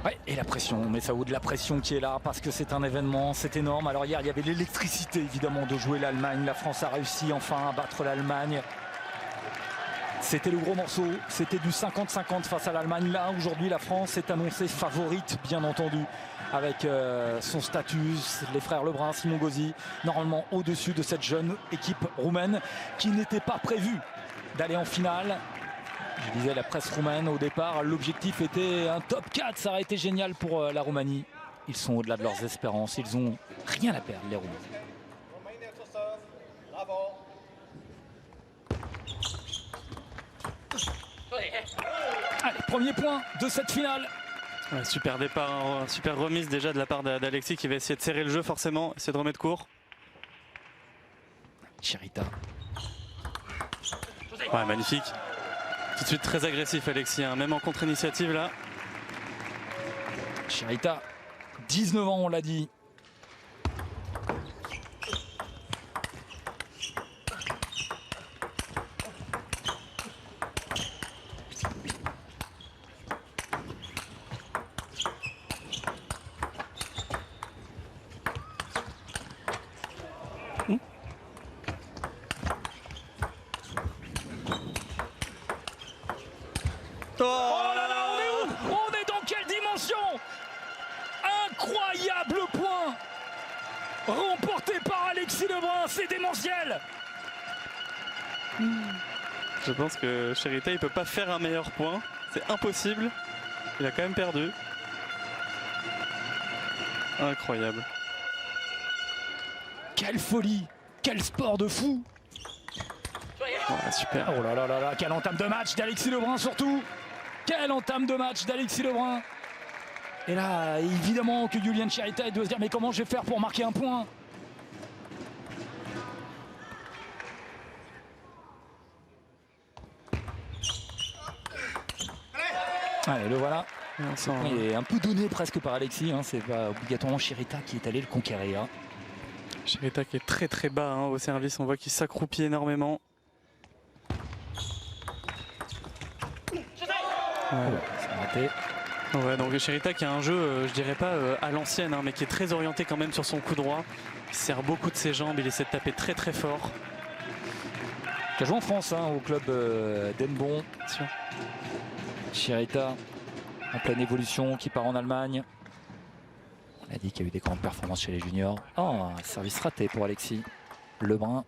Ouais, et la pression, mais ça vaut de la pression qui est là parce que c'est un événement, c'est énorme. Alors hier, il y avait l'électricité évidemment de jouer l'Allemagne. La France a réussi enfin à battre l'Allemagne. C'était le gros morceau, c'était du 50-50 face à l'Allemagne. Là, aujourd'hui, la France est annoncée favorite, bien entendu, avec son statut, les frères Lebrun, Simon Gauzy, normalement au-dessus de cette jeune équipe roumaine qui n'était pas prévue d'aller en finale. Je disais la presse roumaine au départ, l'objectif était un top 4, ça aurait été génial pour la Roumanie. Ils sont au-delà de leurs espérances, ils ont rien à perdre, les Roumains. Allez, premier point de cette finale. Ouais, super départ, hein, super remise déjà de la part d'Alexis qui va essayer de serrer le jeu forcément, essayer de remettre court. Chirita. Ouais, magnifique. Tout de suite très agressif Alexis, hein, même en contre-initiative là. Chirita, 19 ans on l'a dit. Oh là là, on est où? On est dans quelle dimension? Incroyable point remporté par Alexis Lebrun, c'est démentiel. Je pense que Chirita il peut pas faire un meilleur point, c'est impossible. Il a quand même perdu. Incroyable. Quelle folie, quel sport de fou. Ouais, super. Oh là là là là, quelle entame de match d'Alexis Lebrun surtout. Quelle entame de match d'Alexis Lebrun. Et là, évidemment que Julian Chirita doit se dire mais comment je vais faire pour marquer un point. Allez, le voilà. Il est un peu donné presque par Alexis, hein. C'est pas obligatoirement Chirita qui est allé le conquérir. Chirita qui est très très bas hein, au service, on voit qu'il s'accroupit énormément. Ouais, c'est raté. Ouais, donc Chirita qui a un jeu, je dirais pas à l'ancienne, hein, mais qui est très orienté quand même sur son coup droit. Il sert beaucoup de ses jambes, il essaie de taper très très fort. Qui a joué en France hein, au club d'Embon. Chirita en pleine évolution qui part en Allemagne. On a dit qu'il y a eu des grandes performances chez les juniors. Oh, un service raté pour Alexis Lebrun.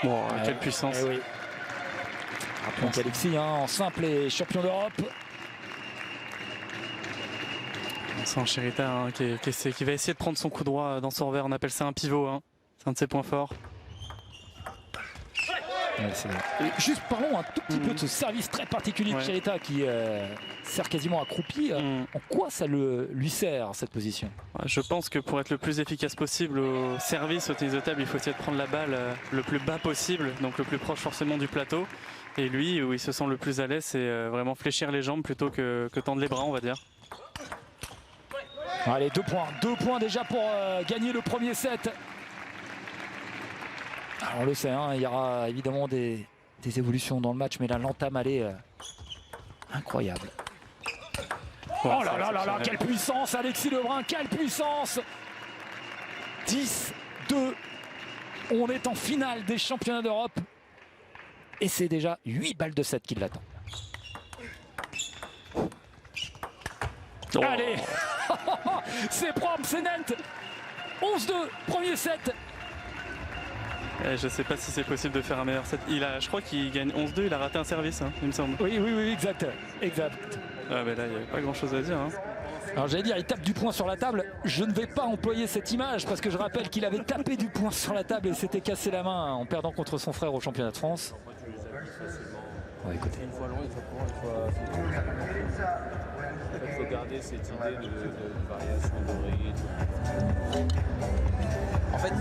Bon, quelle puissance. Oui. Rappelons qu'Alexis hein, en simple est champion d'Europe. On sent Chirita hein, qui va essayer de prendre son coup droit dans son revers. On appelle ça un pivot. Hein. C'est un de ses points forts. Ouais, juste parlons un tout petit peu de ce service très particulier de Chirita qui sert quasiment accroupi. En quoi ça lui sert cette position? Je pense que pour être le plus efficace possible au service, au tennis de table, il faut essayer de prendre la balle le plus bas possible, donc le plus proche forcément du plateau. Et lui, où il se sent le plus à l'aise, c'est vraiment fléchir les jambes plutôt que tendre les bras, on va dire. Allez, 2 points. 2 points déjà pour gagner le premier set. Alors, on le sait, hein, il y aura évidemment des évolutions dans le match, mais là, l'entame, elle est incroyable. Ouais, oh là là là là, quelle puissance, Alexis Lebrun, quelle puissance! 10-2, on est en finale des championnats d'Europe. Et c'est déjà 8 balles de 7 qui l'attendent. Oh. Allez, c'est propre, c'est net. 11-2, premier set. Je sais pas si c'est possible de faire un meilleur set. Je crois qu'il gagne 11-2, il a raté un service, hein, il me semble. Oui, exact. Ah, mais là, il n'y avait pas grand chose à dire. Hein. Alors j'allais dire, il tape du poing sur la table. Je ne vais pas employer cette image parce que je rappelle qu'il avait tapé du poing sur la table et s'était cassé la main en perdant contre son frère au championnat de France. Ouais, écoutez. Une fois long, une fois court, une fois... Il faut garder cette idée de variation de rythme. En fait,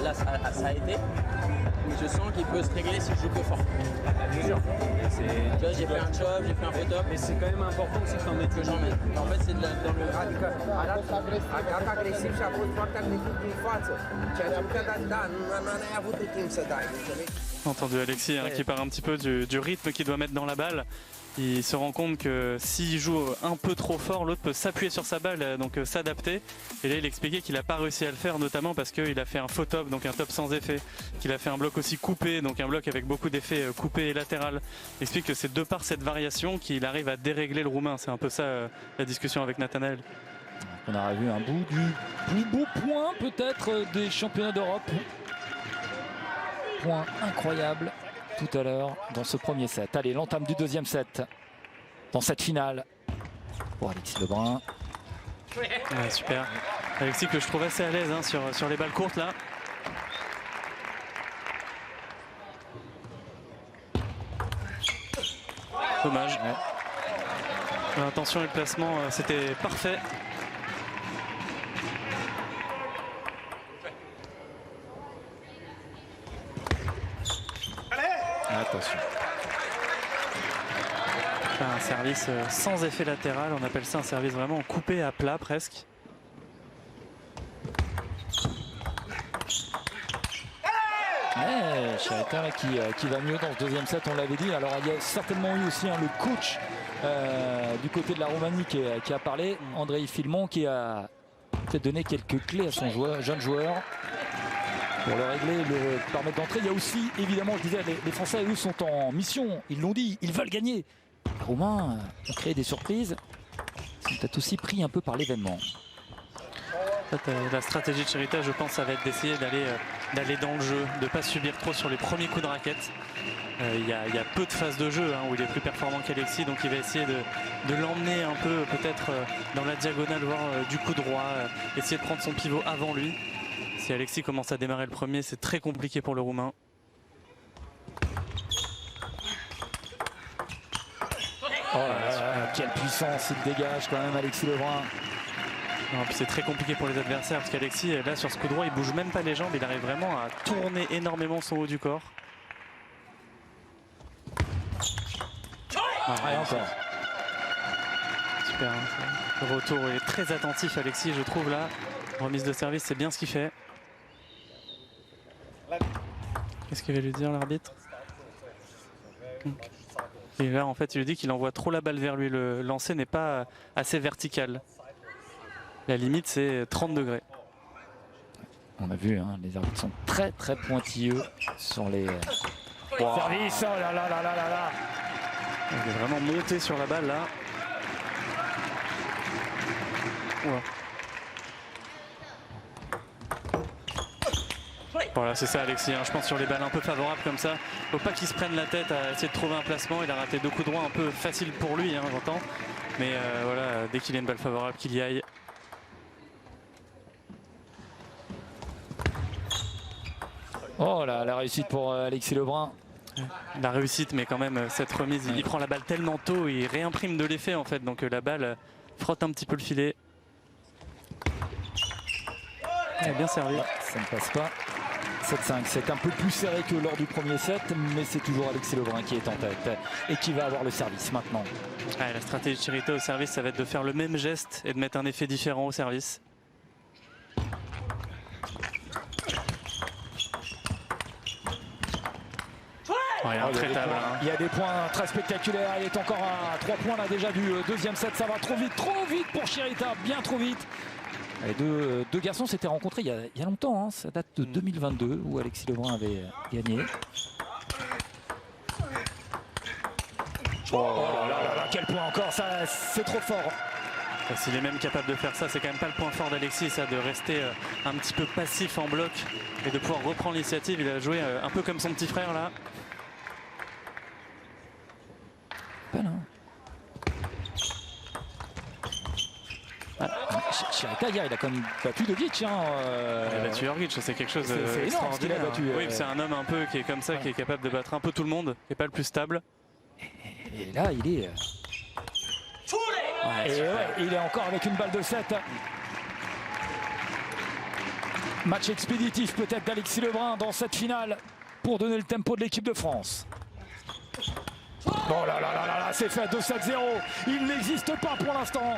là, ça a été, mais je sens qu'il peut se régler si je joue que fort. Bien sûr. Tu vois, j'ai fait un chop, j'ai fait un faux top. Mais c'est quand même important aussi que tu en mettes que j'en mets. En fait, c'est dans le... Arată agresiv și a fost foarte agresiv din față. Ceea ce putea da, n-ai avut timp să dai. Entendu Alexis hein, qui part un petit peu du rythme qu'il doit mettre dans la balle. il se rend compte que s'il joue un peu trop fort, l'autre peut s'appuyer sur sa balle, donc s'adapter. Et là, il expliquait qu'il n'a pas réussi à le faire, notamment parce qu'il a fait un faux top, donc un top sans effet, qu'il a fait un bloc aussi coupé, donc un bloc avec beaucoup d'effets coupé et latéral. Il explique que c'est de par cette variation qu'il arrive à dérégler le Roumain. C'est un peu ça la discussion avec Nathanaël. On a vu un bout du plus beau point peut-être des championnats d'Europe. Point incroyable tout à l'heure dans ce premier set. Allez, l'entame du deuxième set dans cette finale pour Alexis Lebrun. Ouais, super. Alexis que je trouve assez à l'aise hein, sur les balles courtes là. Dommage. Ouais. L'intention et le placement, c'était parfait. Attention. Un service sans effet latéral, on appelle ça un service vraiment coupé à plat presque. Chirita là, qui va mieux dans ce deuxième set, on l'avait dit. Alors il y a certainement eu aussi le coach du côté de la Roumanie qui a parlé, Andrei Filmon, qui a peut-être donné quelques clés à son jeune joueur pour le régler, le permettre d'entrer. Il y a aussi, évidemment, je disais, les Français, eux, sont en mission. Ils l'ont dit, ils veulent gagner. Les Roumains ont créé des surprises. Ils sont peut-être aussi pris un peu par l'événement. La stratégie de Chirita, je pense, ça va être d'essayer d'aller dans le jeu, de ne pas subir trop sur les premiers coups de raquette. Il y a peu de phases de jeu hein, où il est plus performant qu'Alexis, donc il va essayer de l'emmener un peu peut-être dans la diagonale, voire du coup droit, essayer de prendre son pivot avant lui. Si Alexis commence à démarrer le premier, c'est très compliqué pour le Roumain. Oh là là, quelle puissance il dégage quand même, Alexis Lebrun. C'est très compliqué pour les adversaires parce qu'Alexis, là sur ce coup droit, il bouge même pas les jambes, il arrive vraiment à tourner énormément son haut du corps. Et encore. Super, hein, le retour il est très attentif Alexis, je trouve là. Remise de service, c'est bien ce qu'il fait. Qu'est-ce qu'il va lui dire l'arbitre? Et là en fait il lui dit qu'il envoie trop la balle vers lui, le lancer n'est pas assez vertical. La limite c'est 30 degrés. On a vu, hein, les arbitres sont très très pointilleux sur les services. Oh là là là là là là. Il est vraiment monté sur la balle là. Ouais. Voilà, c'est ça Alexis, hein. Je pense sur les balles un peu favorables comme ça, faut pas qu'il se prenne la tête à essayer de trouver un placement. Il a raté deux coups droits un peu faciles pour lui, hein, j'entends. Mais voilà, dès qu'il a une balle favorable, qu'il y aille. Oh là, la réussite pour Alexis Lebrun. La réussite, mais quand même cette remise, il prend la balle tellement tôt, il réimprime de l'effet en fait, donc la balle frotte un petit peu le filet. Bien servi. Ça ne passe pas. 7-5, c'est un peu plus serré que lors du premier set, mais c'est toujours Alexis Lebrun qui est en tête et qui va avoir le service maintenant. La stratégie de Chirita au service, ça va être de faire le même geste et de mettre un effet différent au service. Ouais, intraitable, hein. Il y a des points très spectaculaires. Il est encore à 3 points là déjà du deuxième set. Ça va trop vite pour Chirita, bien trop vite. Les deux garçons s'étaient rencontrés il y a longtemps, hein. Ça date de 2022 où Alexis Lebrun avait gagné. Oh là là là, quel point encore, ça c'est trop fort. S'il est même capable de faire ça, c'est quand même pas le point fort d'Alexis, ça, de rester un petit peu passif en bloc et de pouvoir reprendre l'initiative. Il a joué un peu comme son petit frère là. Chirita hier, il a quand même battu Dogic. Il a battu Orgic, c'est quelque chose d'extraordinaire. Oui, c'est un homme un peu qui est comme ça, qui est capable de battre un peu tout le monde, qui n'est pas le plus stable. Et là, il est... il est encore avec une balle de 7. Match expéditif peut-être d'Alexis Lebrun dans cette finale pour donner le tempo de l'équipe de France. Oh là là là là, c'est fait, 2-7-0. Il n'existe pas pour l'instant.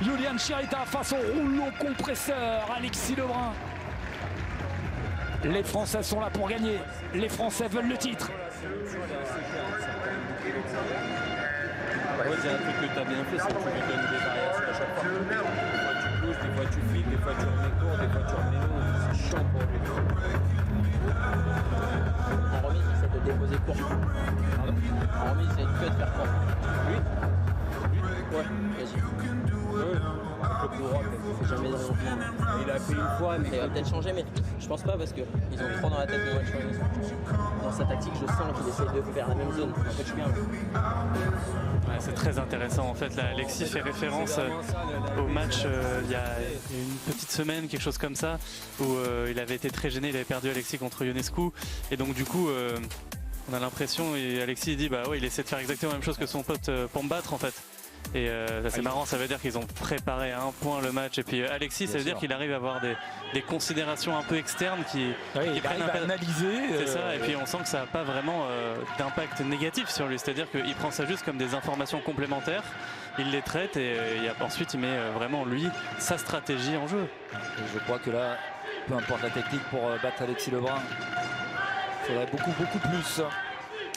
Julian Chirita face au rouleau compresseur, Alexis Lebrun. Les Français sont là pour gagner. Les Français veulent le titre. un truc que tu as bien fait, c'est que tu lui donnes des variations à chaque fois. Des fois tu pousses, des fois tu files, des fois tu remets court, des fois tu remets long. C'est chiant pour lui. En remise, il essaie de déposer court. Pardon. En remise, il essaie que de faire court. Lui Ouais, vas-y. le coup droit, Il fait jamais de remontement. il a fait une fois, mais Il va peut-être changer, mais je pense pas parce qu'ils ont trop dans la tête de Walsh. Dans sa tactique, je sens qu'il essaie de faire la même zone. En fait, je suis bien. Ouais, c'est très intéressant en fait. Là, Alexis fait référence au match il y a une petite semaine, quelque chose comme ça, où il avait été très gêné, il avait perdu Alexis contre Ionescu. Et donc du coup, on a l'impression, et Alexis dit bah ouais, il essaie de faire exactement la même chose que son pote pour me battre en fait. Et c'est marrant, ça veut dire qu'ils ont préparé à un point le match. Et puis Alexis, ça veut dire qu'il arrive à avoir des considérations un peu externes qui il prennent arrive à analyser. C'est ça, et puis on sent que ça n'a pas vraiment d'impact négatif sur lui. C'est-à-dire qu'il prend ça juste comme des informations complémentaires, il les traite et ensuite il met vraiment lui, sa stratégie en jeu. Et je crois que là, peu importe la technique pour battre Alexis Lebrun, il faudrait beaucoup plus.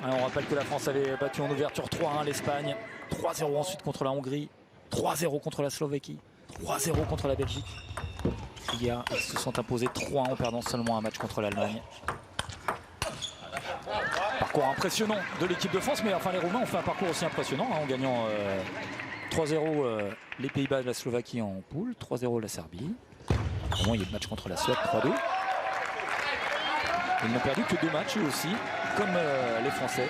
Alors, on rappelle que la France avait battu en ouverture 3-1 l'Espagne, 3-0 ensuite contre la Hongrie, 3-0 contre la Slovaquie, 3-0 contre la Belgique. Hier, ils se sont imposés 3-1 en perdant seulement un match contre l'Allemagne. Parcours impressionnant de l'équipe de France, mais enfin les Roumains ont fait un parcours aussi impressionnant en gagnant 3-0 les Pays-Bas et la Slovaquie en poule, 3-0 la Serbie. Au moins il y a le match contre la Suède, 3-2. Ils n'ont perdu que 2 matchs eux aussi, comme les Français.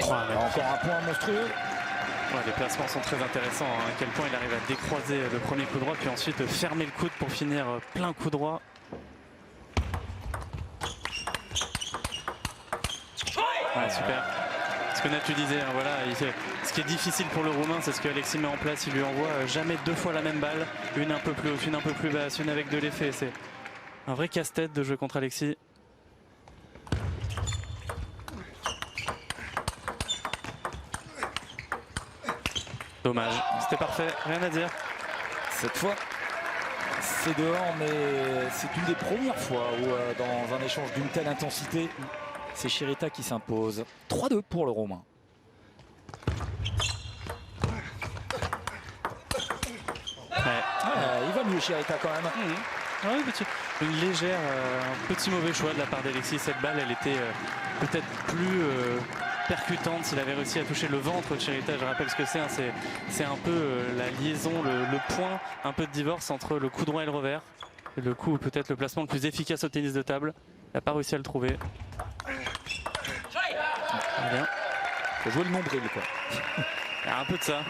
Encore un point monstrueux. Ouais, les placements sont très intéressants, hein. À quel point il arrive à décroiser le premier coup droit, puis ensuite fermer le coude pour finir plein coup droit. Ouais, super. Ce que Nat tu disais, hein, voilà, ce qui est difficile pour le Roumain, c'est ce que Alexis met en place. Il lui envoie jamais 2 fois la même balle, une un peu plus haute, une un peu plus basse, une avec de l'effet. C'est un vrai casse-tête de jouer contre Alexis. Dommage, c'était parfait, rien à dire. Cette fois, c'est dehors, mais c'est une des premières fois où dans un échange d'une telle intensité, c'est Chirita qui s'impose. 3-2 pour le Romain. Il va mieux Chirita quand même. Ouais, une légère, un petit mauvais choix de la part d'Alexis. Cette balle, elle était peut-être plus percutante s'il avait réussi à toucher le ventre de Chirita. Je rappelle ce que c'est, hein, c'est un peu la liaison, le point, un peu de divorce entre le coup droit et le revers. Et le coup, peut-être le placement le plus efficace au tennis de table. Il n'a pas réussi à le trouver. Bien. Faut jouer le nombril quoi. Il y a un peu de ça.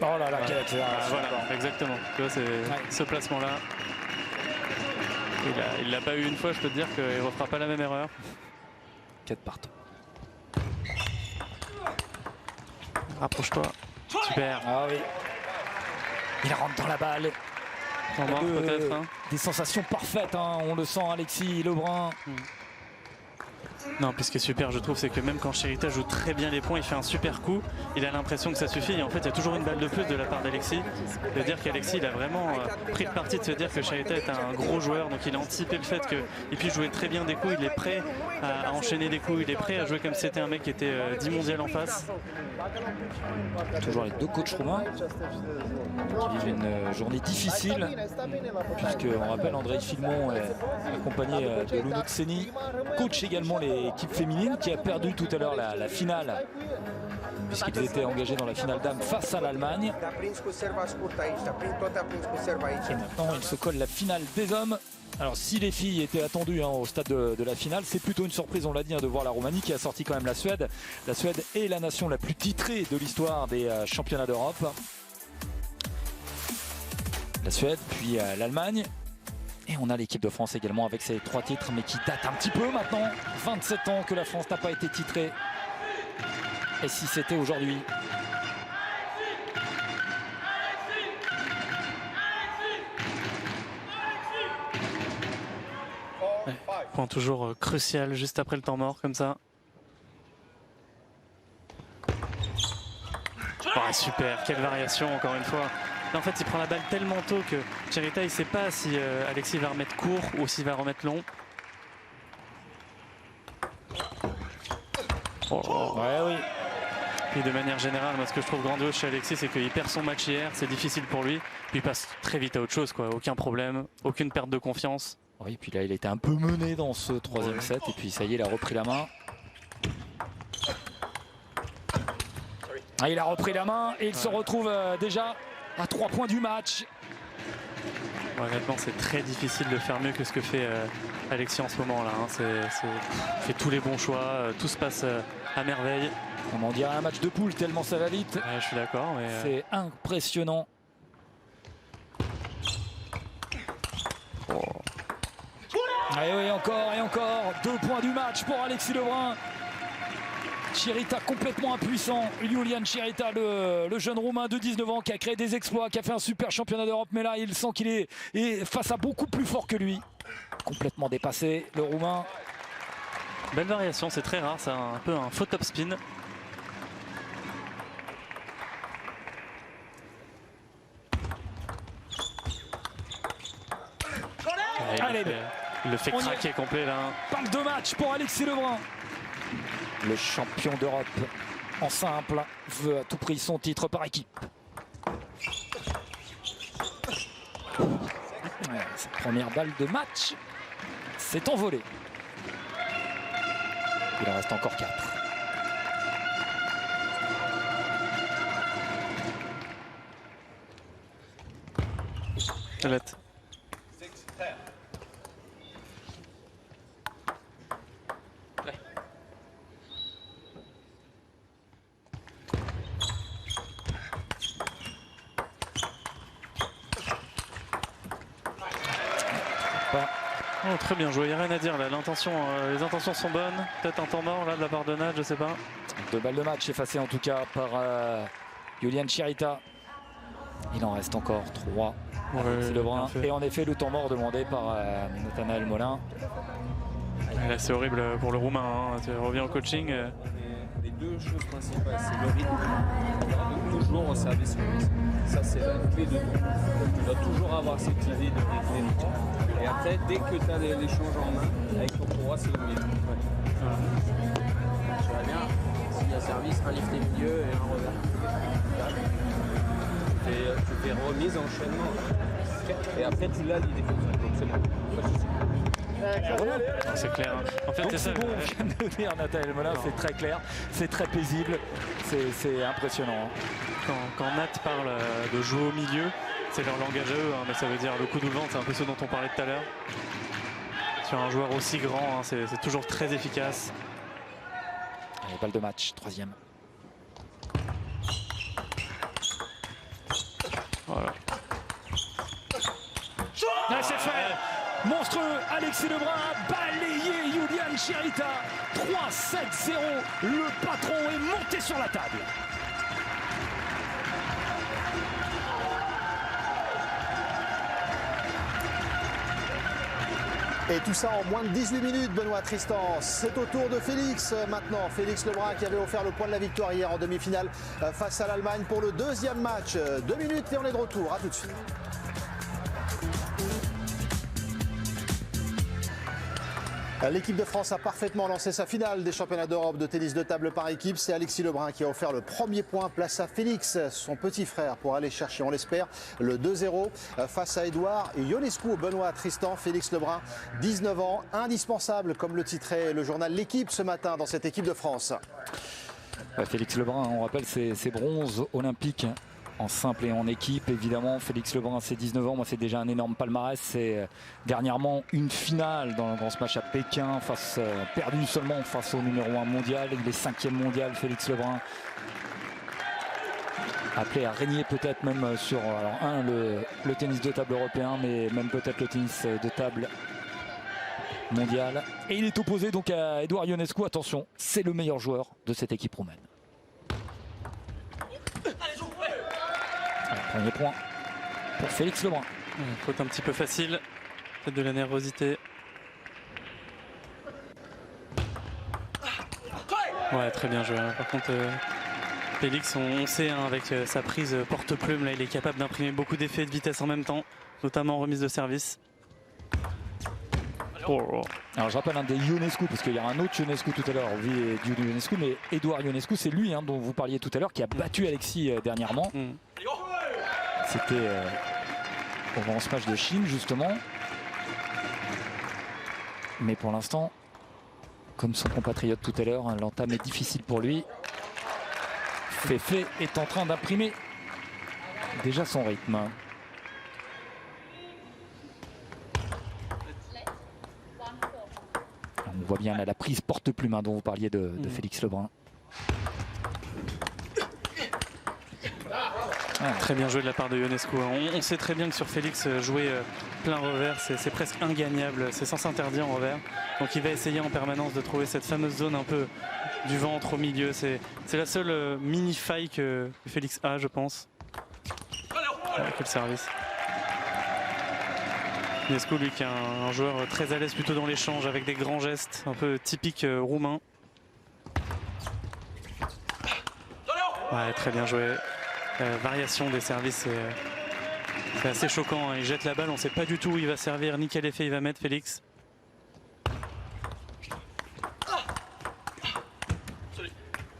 Oh là là, quelle accélération. Voilà, exactement. Tu vois, c'est ce placement-là. Il l'a pas eu une fois, je peux te dire qu'il ne refera pas la même erreur. 4 partout. Rapproche-toi. Super. Ah oui. Il rentre dans la balle. En mort peut-être. Hein. Des sensations parfaites, hein. On le sent, Alexis Lebrun. Non, puis ce qui est super, je trouve, c'est que même quand Chirita joue très bien les points, il fait un super coup, il a l'impression que ça suffit. Et en fait, il y a toujours une balle de plus de la part d'Alexis. De dire qu'Alexis, il a vraiment pris le parti de se dire que Chirita est un gros joueur. Donc il a anticipé le fait qu'il puisse jouer très bien des coups. Il est prêt à enchaîner des coups. Il est prêt à jouer comme si c'était un mec qui était 10 mondial en face. Toujours les 2 coachs roumains qui vivent une journée difficile. Puisque, on rappelle, Andrei Filmon est accompagné de Luno Kseni, coach également l'équipe féminine qui a perdu tout à l'heure la finale, puisqu'ils étaient engagés dans la finale dames face à l'Allemagne. Et maintenant il se colle la finale des hommes. Alors si les filles étaient attendues au stade de la finale, c'est plutôt une surprise, on l'a dit, de voir la Roumanie qui a sorti quand même la Suède. La Suède est la nation la plus titrée de l'histoire des championnats d'Europe. La Suède, puis l'Allemagne. Et on a l'équipe de France également avec ses 3 titres, mais qui datent un petit peu maintenant. 27 ans que la France n'a pas été titrée. Et si c'était aujourd'hui? Ouais, point toujours crucial juste après le temps mort comme ça. Ouais, super, quelle variation encore une fois. Là, en fait, il prend la balle tellement tôt que Chirita, il ne sait pas si Alexis va remettre court ou s'il va remettre long. Oh. Ouais, oui. Et de manière générale, moi, ce que je trouve grandiose chez Alexis, c'est qu'il perd son match hier, c'est difficile pour lui. Puis il passe très vite à autre chose, quoi. Aucun problème, aucune perte de confiance. Oui, puis là, il était un peu mené dans ce troisième set. Et puis ça y est, il a repris la main. Ah, il a repris la main et il se retrouve déjà à 3 points du match. Honnêtement, c'est très difficile de faire mieux que ce que fait Alexis en ce moment-là. Hein. Il fait tous les bons choix, tout se passe à merveille. On dirait un match de poule tellement ça va vite. Ouais, je suis d'accord. Mais c'est impressionnant. Oh. Et oui, encore et encore. 2 points du match pour Alexis Lebrun. Chirita complètement impuissant. Iulian Chirita, le jeune Roumain de 19 ans qui a créé des exploits, qui a fait un super championnat d'Europe. Mais là, il sent qu'il est face à beaucoup plus fort que lui. Complètement dépassé, le Roumain. Belle variation, c'est très rare. C'est un peu un faux top spin. Allez, il le fait craquer complet là. Parle de match pour Alexis Lebrun. Le champion d'Europe en simple veut à tout prix son titre par équipe. Ouais, cette première balle de match s'est envolée. Il en reste encore 4. Colette. Oh, très bien joué, il n'y a rien à dire là. Les intentions sont bonnes. Peut-être un temps mort là de la part de Nad, je sais pas. 2 balles de match effacées en tout cas par Iulian Chirita. Il en reste encore 3. Ouais, Lebrun. Et en effet, le temps mort demandé par Nathanaël Molin. Là, c'est horrible pour le Roumain. Hein. Tu reviens au coaching. Les 2 choses principales, c'est le rythme. Toujours au service. Ça, c'est la clé de tout. Tu dois toujours avoir cette idée de rythme. Et après, dès que tu as l'échange en main, avec ton courroie, c'est le rythme. Je verrais bien s'il y a service, un lifté milieu et un revers. Tu fais remise, enchaînement. Et après, tu l'as l'idée comme ça. Donc c'est bon. Pas de souci. C'est clair. En fait, c'est ça. Bon, vient de le dire Nathanaël Molin, c'est très clair, c'est très paisible, c'est impressionnant. Quand Nat parle de jouer au milieu, c'est leur langage à eux, hein, mais ça veut dire le coup de ventre, c'est un peu ce dont on parlait tout à l'heure. Sur un joueur aussi grand, hein, c'est toujours très efficace. Allez, balle de match, 3e. Voilà. Là, c'est fait. Monstrueux, Alexis Lebrun a balayé Iulian Chirita. 3-7-0. Le patron est monté sur la table. Et tout ça en moins de 18 minutes, Benoît Tristan. C'est au tour de Félix maintenant. Félix Lebrun qui avait offert le point de la victoire hier en demi-finale face à l'Allemagne pour le 2e match. 2 minutes et on est de retour. À tout de suite. L'équipe de France a parfaitement lancé sa finale des championnats d'Europe de tennis de table par équipe. C'est Alexis Lebrun qui a offert le premier point. Place à Félix, son petit frère, pour aller chercher, on l'espère, le 2-0 face à Édouard Ionescu. Benoît Tristan, Félix Lebrun, 19 ans, indispensable, comme le titrait le journal L'Équipe ce matin dans cette équipe de France. Félix Lebrun, on rappelle ses bronzes olympiques en simple et en équipe. Évidemment, Félix Lebrun, c'est 19 ans. Moi, c'est déjà un énorme palmarès. C'est dernièrement une finale dans ce match à Pékin, perdu seulement face au numéro 1 mondial. Il est 5e mondial, Félix Lebrun. Appelé à régner peut-être même sur le tennis de table européen, mais même peut-être le tennis de table mondial. Et il est opposé donc à Édouard Ionescu. Attention, c'est le meilleur joueur de cette équipe roumaine. Premier point pour Félix Lebrun. Faute un petit peu facile, peut-être de la nervosité. Ouais, très bien joué. Par contre, Félix, on sait hein, avec sa prise porte-plume, là, il est capable d'imprimer beaucoup d'effets de vitesse en même temps, notamment en remise de service. Alors je rappelle un des Ionescu, parce qu'il y a un autre Ionescu tout à l'heure, oui, du Ionescu, mais Edouard Ionescu, c'est lui hein, dont vous parliez tout à l'heure, qui a battu Alexis dernièrement. C'était au grand smash de Chine, justement. Mais pour l'instant, comme son compatriote tout à l'heure, hein, l'entame est difficile pour lui. Féfé est en train d'imprimer déjà son rythme. On voit bien là, la prise porte-plume hein, dont vous parliez de Félix Lebrun. Très bien joué de la part de Ionescu. On sait très bien que sur Félix, jouer plein revers, c'est presque ingagnable. C'est sans s'interdire en revers. Donc il va essayer en permanence de trouver cette fameuse zone un peu du ventre au milieu. C'est la seule mini-faille que Félix a, je pense. Quel service. Ionescu, lui, qui est un joueur très à l'aise plutôt dans l'échange, avec des grands gestes un peu typiques roumains. Ouais, très bien joué. Variation des services, c'est assez choquant. Hein. Il jette la balle, on ne sait pas du tout où il va servir, ni quel effet il va mettre, Félix.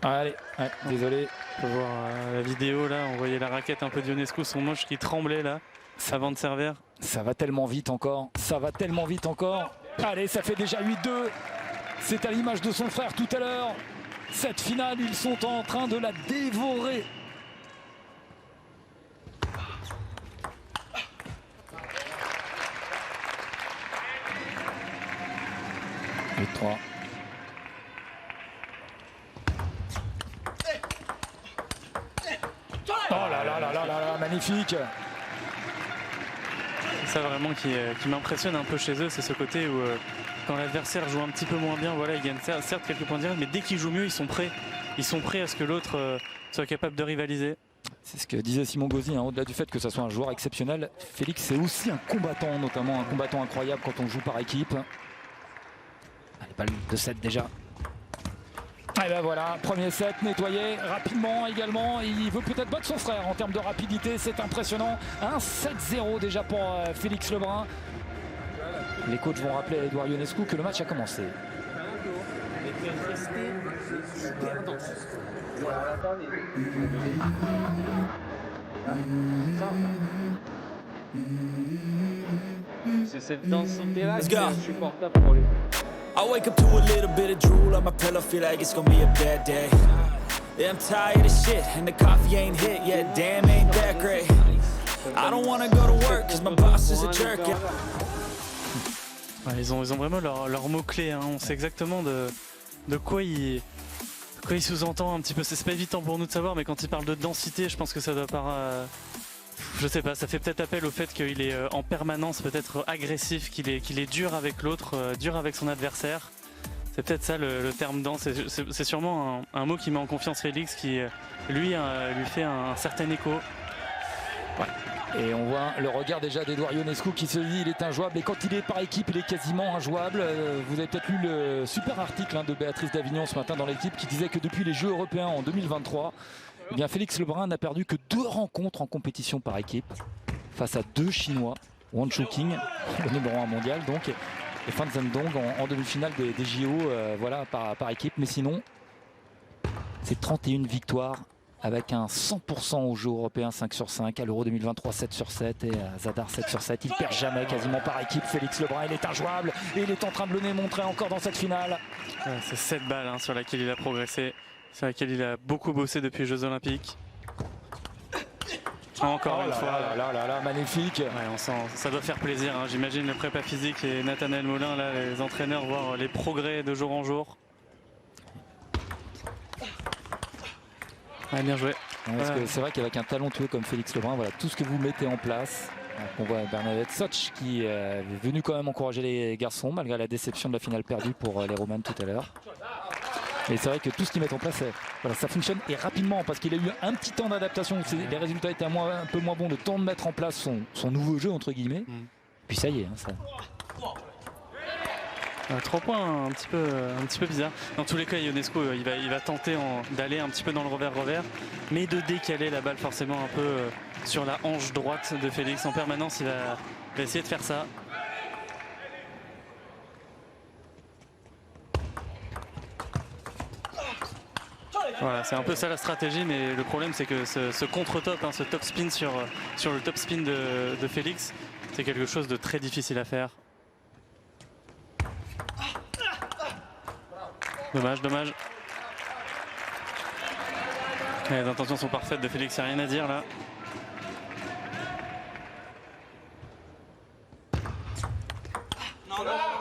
Allez, ouais, désolé. On peut voir la vidéo là, on voyait la raquette un peu d'Ionescu, son moche qui tremblait là, avant de servir. Ça va tellement vite encore, ça va tellement vite encore. Allez, ça fait déjà 8-2. C'est à l'image de son frère tout à l'heure. Cette finale, ils sont en train de la dévorer. Et 3. Oh là là là là là, magnifique. C'est ça vraiment qui m'impressionne un peu chez eux, c'est ce côté où quand l'adversaire joue un petit peu moins bien, voilà, ils gagnent certes quelques points directs, mais dès qu'ils jouent mieux, ils sont prêts à ce que l'autre soit capable de rivaliser. C'est ce que disait Simon Gauzy, hein, au-delà du fait que ce soit un joueur exceptionnel, Félix c'est aussi un combattant, notamment un combattant incroyable quand on joue par équipe. Allez, balle de 7 déjà. Et ben voilà, premier set nettoyé rapidement également. Il veut peut-être battre son frère en termes de rapidité, c'est impressionnant. Un 7-0 déjà pour Félix Lebrun. Les coachs vont rappeler à Edouard Ionescu que le match a commencé. C'est cette densité-là qui est insupportable pour lui. I wake up to a little bit of drool on my pillow, feel like it's gonna be a bad day. Yeah, I'm tired of shit, and the coffee ain't hit yet, damn, ain't that great. I don't wanna go to work, cause my boss is a jerk. Ouais, ils ont vraiment leur mot-clé, hein. On sait exactement de quoi il sous-entend un petit peu. C'est pas évident pour nous de savoir, mais quand il parle de densité, je pense que ça doit je sais pas, ça fait peut-être appel au fait qu'il est en permanence peut-être agressif, qu'il est dur avec l'autre, dur avec son adversaire. C'est peut-être ça le terme dense. C'est sûrement un mot qui met en confiance Félix, qui lui fait un certain écho. Ouais. Et on voit le regard déjà d'Edouard Ionescu qui se dit il est injouable. Et quand il est par équipe, il est quasiment injouable. Vous avez peut-être lu le super article de Béatrice Davignon ce matin dans l'équipe qui disait que depuis les Jeux européens en 2023, eh bien Félix Lebrun n'a perdu que 2 rencontres en compétition par équipe face à 2 Chinois, Wang Chuqing, le numéro 1 mondial donc, et Fan Zhendong en demi-finale des JO voilà, par équipe. Mais sinon, c'est 31 victoires avec un 100% aux Jeux européens 5 sur 5, à l'Euro 2023 7 sur 7 et à Zadar 7 sur 7. Il perd jamais quasiment par équipe. Félix Lebrun, il est injouable et il est en train de le démontrer encore dans cette finale. Ouais, c'est cette balle sur laquelle il a progressé, sur laquelle il a beaucoup bossé depuis les Jeux Olympiques. Encore une fois. Là, magnifique. Ouais, on sent, ça doit faire plaisir. Hein. J'imagine le prépa physique et Nathanaël Moulin, là, les entraîneurs, voir les progrès de jour en jour. Ouais, bien joué. Parce que c'est vrai qu'avec un talentueux comme Félix Lebrun, voilà, tout ce que vous mettez en place. On voit Bernadette Soch qui est venu quand même encourager les garçons malgré la déception de la finale perdue pour les Roumaines tout à l'heure. Et c'est vrai que tout ce qu'ils mettent en place, voilà, ça fonctionne et rapidement parce qu'il a eu un petit temps d'adaptation. Les résultats étaient un peu moins bons, le temps de mettre en place son nouveau jeu entre guillemets. Puis ça y est. Ça... 3 points un petit peu bizarre. Dans tous les cas, Ionescu il va tenter d'aller un petit peu dans le revers, mais de décaler la balle forcément un peu sur la hanche droite de Félix. En permanence, il va essayer de faire ça. Voilà, c'est un peu ça la stratégie, mais le problème c'est que ce contre-top, ce top spin sur le top spin de Félix, c'est quelque chose de très difficile à faire. Dommage. Les intentions sont parfaites de Félix, il n'y a rien à dire là.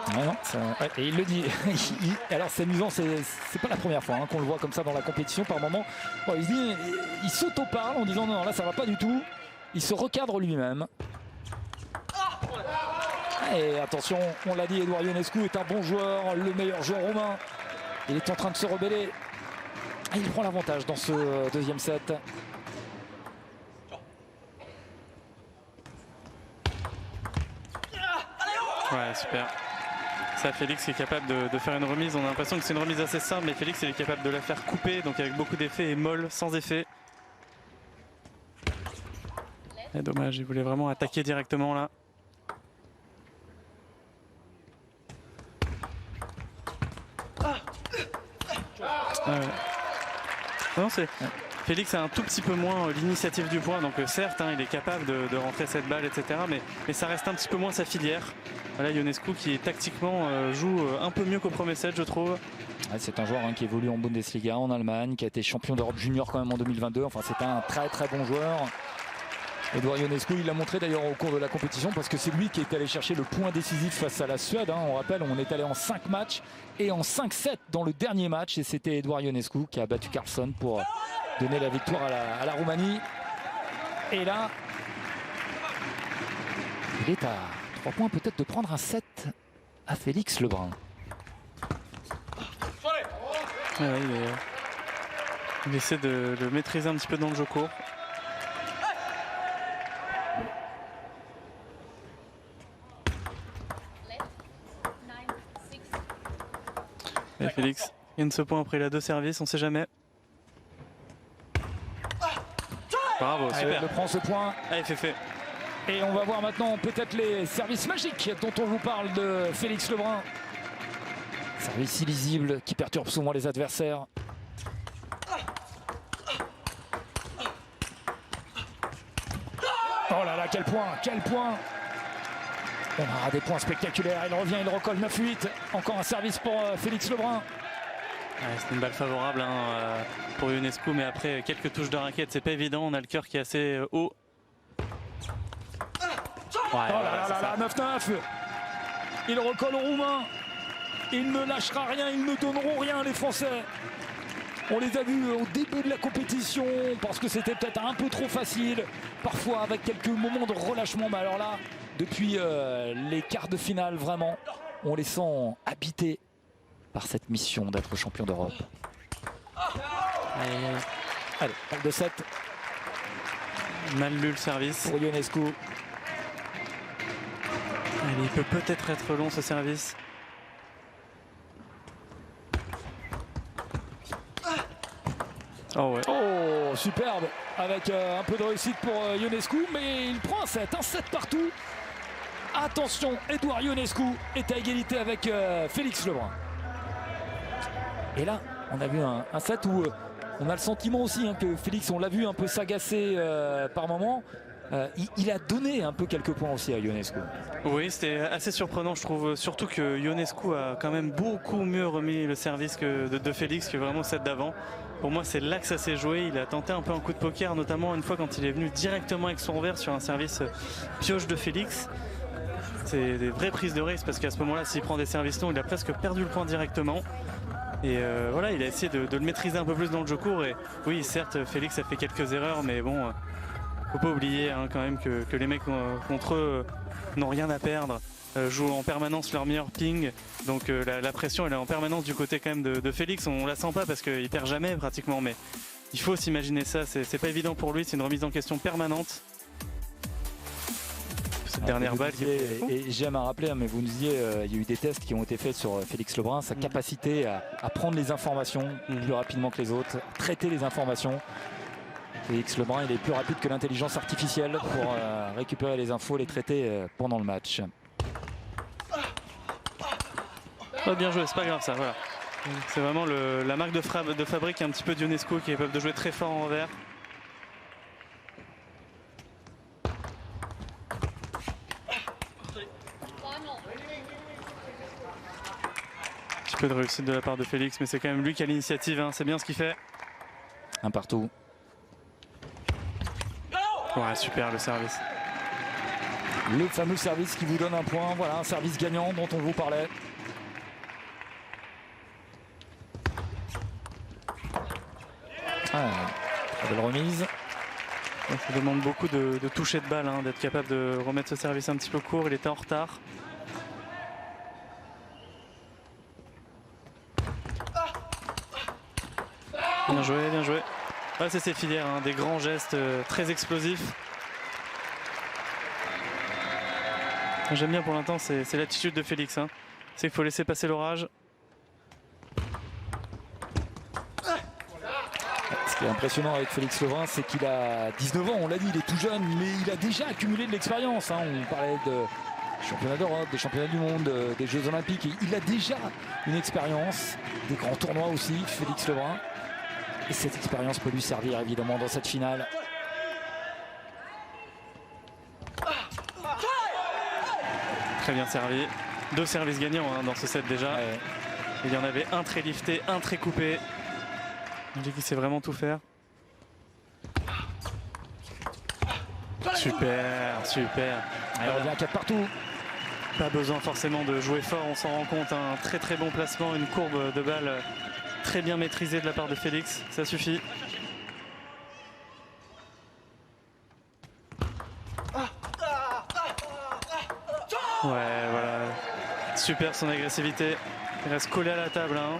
Ouais, non, et il le dit. Alors c'est amusant, c'est pas la première fois qu'on le voit comme ça dans la compétition par moment. Bon, il s'auto-parle en disant non, là ça va pas du tout. Il se recadre lui-même. Et attention, on l'a dit, Eduard Ionescu est un bon joueur, le meilleur joueur roumain. Il est en train de se rebeller. Et il prend l'avantage dans ce deuxième set. Ouais, super. Ça, Félix est capable de faire une remise. On a l'impression que c'est une remise assez simple, mais Félix il est capable de la faire couper, donc avec beaucoup d'effets, et molle, sans effet. Et dommage, il voulait vraiment attaquer directement là. Non, Félix a un tout petit peu moins l'initiative du point, donc certes il est capable de rentrer cette balle, etc. Mais ça reste un petit peu moins sa filière. Voilà, Ionescu qui tactiquement joue un peu mieux qu'au premier set, je trouve. Ouais, c'est un joueur qui évolue en Bundesliga en Allemagne, qui a été champion d'Europe junior quand même en 2022. Enfin, c'est un très bon joueur. Eduard Ionescu, il l'a montré d'ailleurs au cours de la compétition, parce que c'est lui qui est allé chercher le point décisif face à la Suède. On rappelle, on est allé en 5 matchs et en 5-7 dans le dernier match. Et c'était Eduard Ionescu qui a battu Carlsson pour donner la victoire à la Roumanie. Et là, il est à 3 points peut-être de prendre un set à Félix Lebrun. Ouais, il essaie de le maîtriser un petit peu dans le jeu court. Et Félix gagne ce point après il a 2 services, on sait jamais. Bravo, super. Il prend ce point. Allez, fait. Et on va voir maintenant peut-être les services magiques dont on vous parle de Félix Lebrun. Service illisible qui perturbe souvent les adversaires. Oh là là, quel point. On aura des points spectaculaires. Il revient, il recolle 9-8. Encore un service pour Félix Lebrun. Ouais, c'est une balle favorable pour Ionescu, mais après quelques touches de raquette, c'est pas évident. On a le cœur qui est assez haut. Ouais, oh là là, 9-9. Il recolle au Roumain. Il ne lâchera rien, ils ne donneront rien, les Français. On les a vus au début de la compétition parce que c'était peut-être un peu trop facile, parfois avec quelques moments de relâchement. Mais alors là, depuis les quarts de finale, vraiment, on les sent habités par cette mission d'être champion d'Europe. Allez, balle de 7. Mal lu le service. Pour Ionescu. Allez, il peut peut-être être long ce service. Oh ouais. Oh, superbe. Avec un peu de réussite pour Ionescu, mais il prend un 7 partout. Attention, Eduard Ionescu est à égalité avec Félix Lebrun. Et là, on a vu un set où on a le sentiment aussi que Félix, on l'a vu un peu s'agacer par moment. Il a donné un peu quelques points aussi à Ionescu. Oui, c'était assez surprenant, je trouve. Surtout que Ionescu a quand même beaucoup mieux remis le service de Félix que vraiment le set d'avant. Pour moi, c'est là que ça s'est joué. Il a tenté un peu un coup de poker, notamment une fois quand il est venu directement avec son revers sur un service pioche de Félix. C'est des vraies prises de risque parce qu'à ce moment-là, s'il prend des services longs, il a presque perdu le point directement. Et voilà, il a essayé de le maîtriser un peu plus dans le jeu court. Et oui, certes, Félix a fait quelques erreurs, mais bon, faut pas oublier quand même que les mecs contre eux n'ont rien à perdre. Jouent en permanence leur meilleur ping, donc la pression elle est en permanence du côté quand même de Félix. On la sent pas parce qu'il perd jamais pratiquement, mais il faut s'imaginer ça, c'est pas évident pour lui, c'est une remise en question permanente. cette dernière balle. Et j'aime à rappeler, mais vous nous disiez, il y a eu des tests qui ont été faits sur Félix Lebrun, sa capacité à prendre les informations plus rapidement que les autres, traiter les informations. Félix Lebrun, il est plus rapide que l'intelligence artificielle pour récupérer les infos, les traiter pendant le match. Oh, bien joué, c'est pas grave ça, voilà. C'est vraiment la marque de fabrique un petit peu d'Ionesco qui est capable de jouer très fort en revers. Un petit peu de réussite de la part de Félix, mais c'est quand même lui qui a l'initiative, hein. C'est bien ce qu'il fait. Un partout. Ouais, super le service. Le fameux service qui vous donne un point, voilà un service gagnant dont on vous parlait. Belle remise. Ça demande beaucoup de toucher de balle, hein, d'être capable de remettre ce service un petit peu court. Il était en retard. Bien joué, bien joué. Ah, c'est ces filières, hein, des grands gestes très explosifs. J'aime bien pour l'instant, c'est l'attitude de Félix. Hein. C'est qu'il faut laisser passer l'orage. Ce qui est impressionnant avec Félix Lebrun, c'est qu'il a 19 ans, on l'a dit, il est tout jeune, mais il a déjà accumulé de l'expérience. Hein. On parlait de championnats d'Europe, des championnats du monde, des Jeux Olympiques. Et il a déjà une expérience, des grands tournois aussi, Félix Lebrun. Et cette expérience peut lui servir évidemment dans cette finale. Très bien servi. 2 services gagnants hein, dans ce set déjà. Ouais. Il y en avait un très lifté, un très coupé. On dit qu'il sait vraiment tout faire. Super, super. Il revient à 4 partout. Pas besoin forcément de jouer fort, on s'en rend compte. Un très très bon placement, une courbe de balle très bien maîtrisée de la part de Félix. Ça suffit. Ouais, voilà. Super son agressivité. Il reste collé à la table. Hein.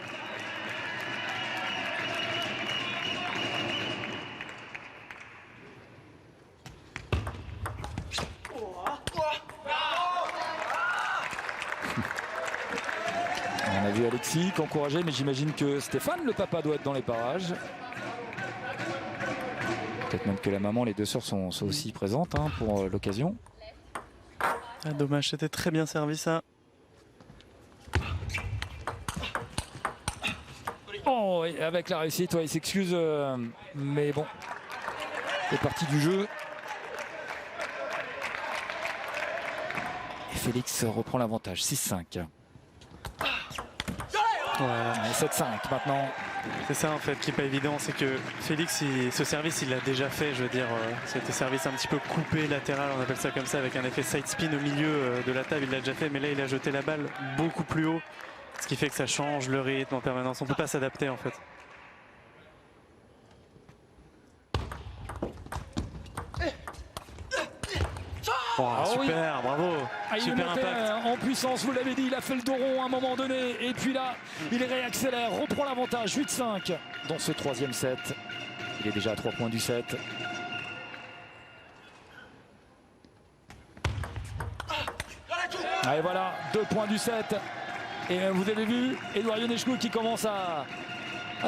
On a vu Alexis qui encourageait, mais j'imagine que Stéphane, le papa, doit être dans les parages. Peut-être même que la maman, les deux sœurs sont aussi présentes hein, pour l'occasion. Ah, dommage, c'était très bien servi ça. Oh, et avec la réussite, ouais, il s'excuse, mais bon, c'est parti du jeu. Et Félix reprend l'avantage, 6-5. Voilà. 7-5 maintenant. C'est ça en fait qui n'est pas évident, c'est que Félix, ce service il l'a déjà fait, je veux dire, c'était service un petit peu coupé, latéral, on appelle ça comme ça, avec un effet side spin au milieu de la table, il l'a déjà fait, mais là il a jeté la balle beaucoup plus haut, ce qui fait que ça change le rythme en permanence, on ne peut pas s'adapter en fait. Oh, super, oui. Bravo, super impact. En puissance, vous l'avez dit, il a fait le dos rond à un moment donné. Et puis là, il réaccélère, reprend l'avantage, 8-5 dans ce 3e set. Il est déjà à 3 points du set. Et voilà, 2 points du set. Et vous avez vu, Édouard Ionescu qui commence à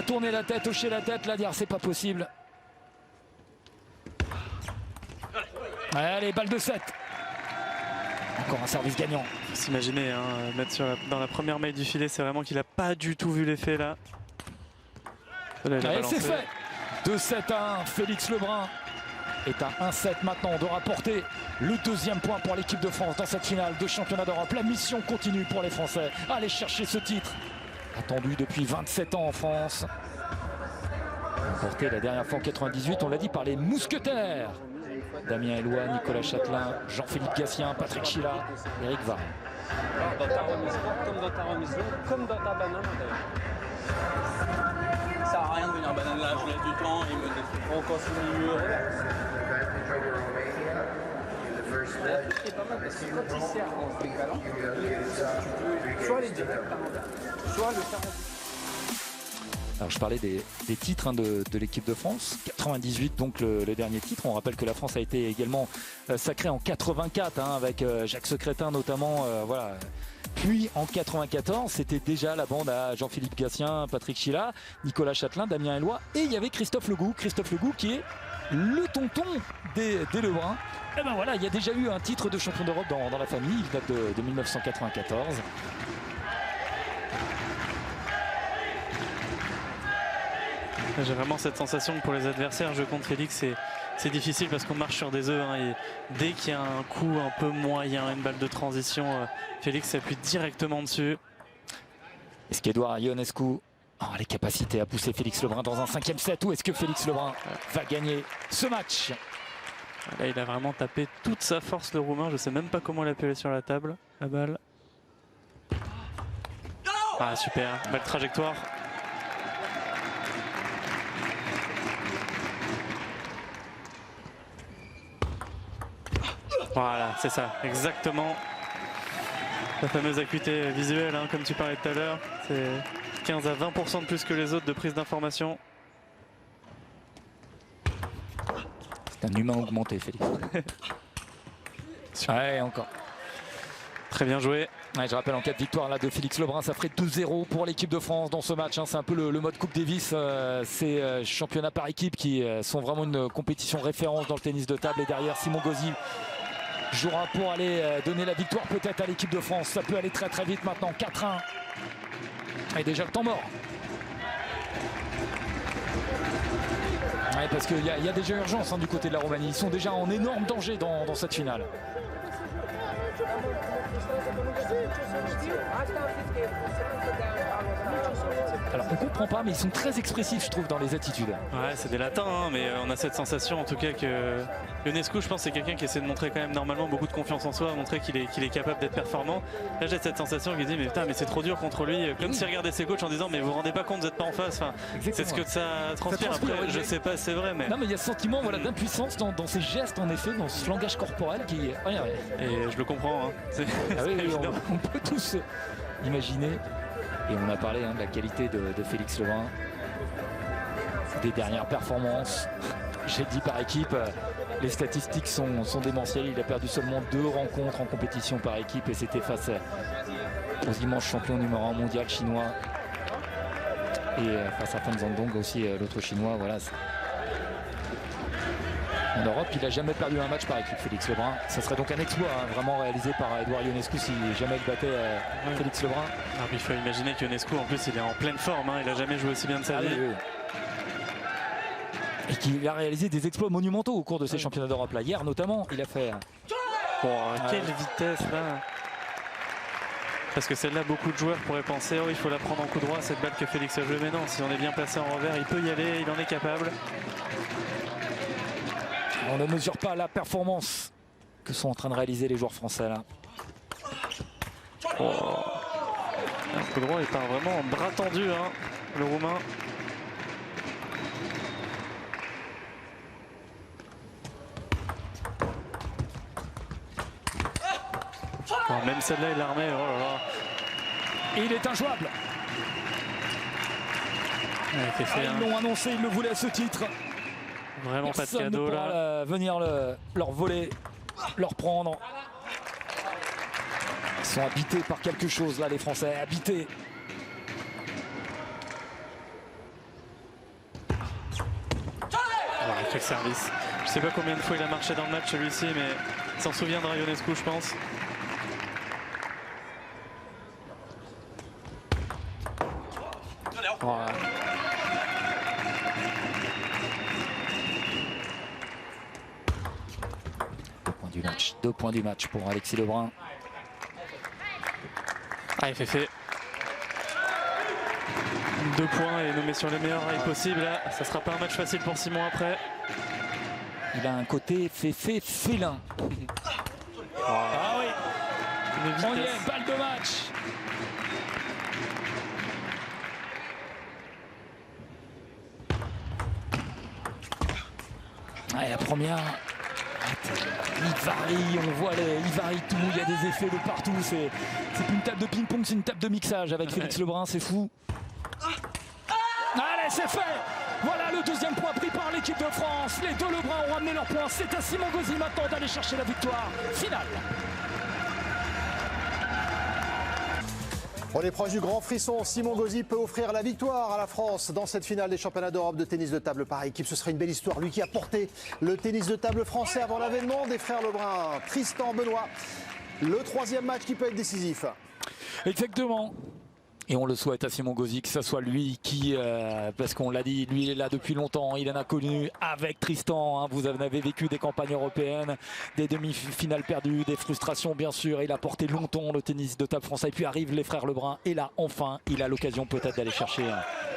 tourner la tête, hocher la tête, là, dire c'est pas possible. Allez, balle de 7. Encore un service gagnant. Faut s'imaginer, hein, mettre dans la première maille du filet, c'est vraiment qu'il n'a pas du tout vu l'effet là. Allez, c'est fait. 2-7-1, Félix Lebrun est à 1-7 maintenant de rapporter le 2e point pour l'équipe de France dans cette finale de championnat d'Europe. La mission continue pour les Français. Allez chercher ce titre. Attendu depuis 27 ans en France. Remporté la dernière fois en 98, on l'a dit, par les Mousquetaires. Damien Eloi, Nicolas Châtelain, Jean-Philippe Gatien, Patrick Chila, Eric Varron. Dans ta remise, comme dans ta remise, comme dans ta banane d'ailleurs. Ça sert à rien de venir banane là, je laisse du temps, il me dit on continue. C'est pas mal parce que quand il sert en décalant, tu peux soit les 10 soit le 40. Alors je parlais des titres de l'équipe de France, 98 donc le dernier titre. On rappelle que la France a été également sacrée en 84 avec Jacques Secrétin notamment. Voilà. Puis en 94, c'était déjà la bande à Jean-Philippe Gatien, Patrick Chila, Nicolas Châtelain, Damien Eloi et il y avait Christophe Legout. Christophe Legout qui est le tonton des Lebrun. Et ben voilà, il y a déjà eu un titre de champion d'Europe dans la famille, il date de 1994. J'ai vraiment cette sensation que pour les adversaires, jouer contre Félix, c'est difficile parce qu'on marche sur des œufs. Et dès qu'il y a un coup un peu moyen, une balle de transition, Félix s'appuie directement dessus. Est-ce qu'Edouard Ionescu a les capacités à pousser Félix Lebrun dans un 5e set ou est-ce que Félix Lebrun va gagner ce match? Là, il a vraiment tapé toute sa force, le Roumain. Je ne sais même pas comment il a pu sur la table, la balle. Ah, super, belle trajectoire. Voilà, c'est ça, exactement. La fameuse acuité visuelle, comme tu parlais tout à l'heure. C'est 15 à 20% de plus que les autres de prise d'information. C'est un humain augmenté, Félix. Ouais, encore. Très bien joué. Ouais, je rappelle en cas de victoire là, de Félix Lebrun, ça ferait 2-0 pour l'équipe de France dans ce match. C'est un peu le mode Coupe Davis. Ces championnats par équipe qui sont vraiment une compétition référence dans le tennis de table. Et derrière, Simon Gauzy jouera pour aller donner la victoire peut-être à l'équipe de France. Ça peut aller très très vite maintenant. 4-1. Et déjà le temps mort. Ouais, parce qu'il y a déjà urgence du côté de la Roumanie. Ils sont déjà en énorme danger dans cette finale. Alors on comprend pas mais ils sont très expressifs je trouve dans les attitudes. Ouais c'est des latins mais on a cette sensation en tout cas que Ionescu je pense c'est quelqu'un qui essaie de montrer quand même normalement beaucoup de confiance en soi, montrer qu'il est capable d'être performant. Là j'ai cette sensation qui dit mais putain mais c'est trop dur contre lui, comme s'il regardait ses coachs en disant mais vous vous rendez pas compte vous n'êtes pas en face. Enfin, c'est ce que ça transpire. Après je sais pas c'est vrai mais... Non mais il y a ce sentiment d'impuissance dans ses gestes en effet, dans ce langage corporel qui... Et je le comprends. Ah oui, on peut tous imaginer. Et on a parlé de la qualité de Félix Lebrun, des dernières performances. J'ai dit par équipe, les statistiques sont démentielles. Il a perdu seulement 2 rencontres en compétition par équipe et c'était face aux immenses champions numéro 1 mondial chinois. Et face à Fan Zhendong aussi, l'autre chinois. Voilà. En Europe, il n'a jamais perdu un match par équipe, Félix Lebrun. Ça serait donc un exploit vraiment réalisé par Edouard Ionescu si jamais il battait Félix Lebrun. Alors, il faut imaginer qu'Ionescu, en plus, il est en pleine forme. Il n'a jamais joué aussi bien de sa vie. Oui. Et qu'il a réalisé des exploits monumentaux au cours de ces championnats d'Europe. Là, hier notamment, il a fait... Quelle vitesse là. Parce que celle-là, beaucoup de joueurs pourraient penser il faut la prendre en coup droit, cette balle que Félix a joué. Mais non, si on est bien placé en revers, il peut y aller, il en est capable. On ne mesure pas la performance que sont en train de réaliser les joueurs français là. Un coup droit, il part vraiment en bras tendu, le Roumain. Même celle-là, il l'a remet. Oh là là. Et il est injouable. Ils l'ont annoncé, ils le voulaient ce titre. Vraiment personne pas de cadeau ne pourra là. Venir leur voler, leur prendre. Ils sont habités par quelque chose là, les Français, habités. Quel service. Je sais pas combien de fois il a marché dans le match celui-ci, mais il s'en souviendra Ionescu, je pense. Voilà. Deux points du match pour Alexis Lebrun. Il fait 2 points et nous met sur les meilleurs rails possibles. Là, ça sera pas un match facile pour Simon après. Il a un côté félin. Ah oui. On y est, balle de match. La première. Il varie, on voit il varie tout, il y a des effets de partout. C'est plus une table de ping-pong, c'est une table de mixage avec Félix Lebrun, c'est fou. Allez, c'est fait. Voilà le deuxième point pris par l'équipe de France. Les deux Lebrun ont ramené leur point. C'est à Simon Gauzy maintenant d'aller chercher la victoire finale. On est proche du grand frisson. Simon Gauzy peut offrir la victoire à la France dans cette finale des championnats d'Europe de tennis de table par équipe. Ce serait une belle histoire. Lui qui a porté le tennis de table français avant l'avènement des frères Lebrun. Tristan Benoît, le troisième match qui peut être décisif. Exactement. Et on le souhaite à Simon Gauzy que ce soit lui qui, parce qu'on l'a dit, lui il est là depuis longtemps, il en a connu avec Tristan, hein, vous en avez vécu des campagnes européennes, des demi-finales perdues, des frustrations bien sûr, il a porté longtemps le tennis de table français, et puis arrivent les frères Lebrun, et là enfin il a l'occasion peut-être d'aller chercher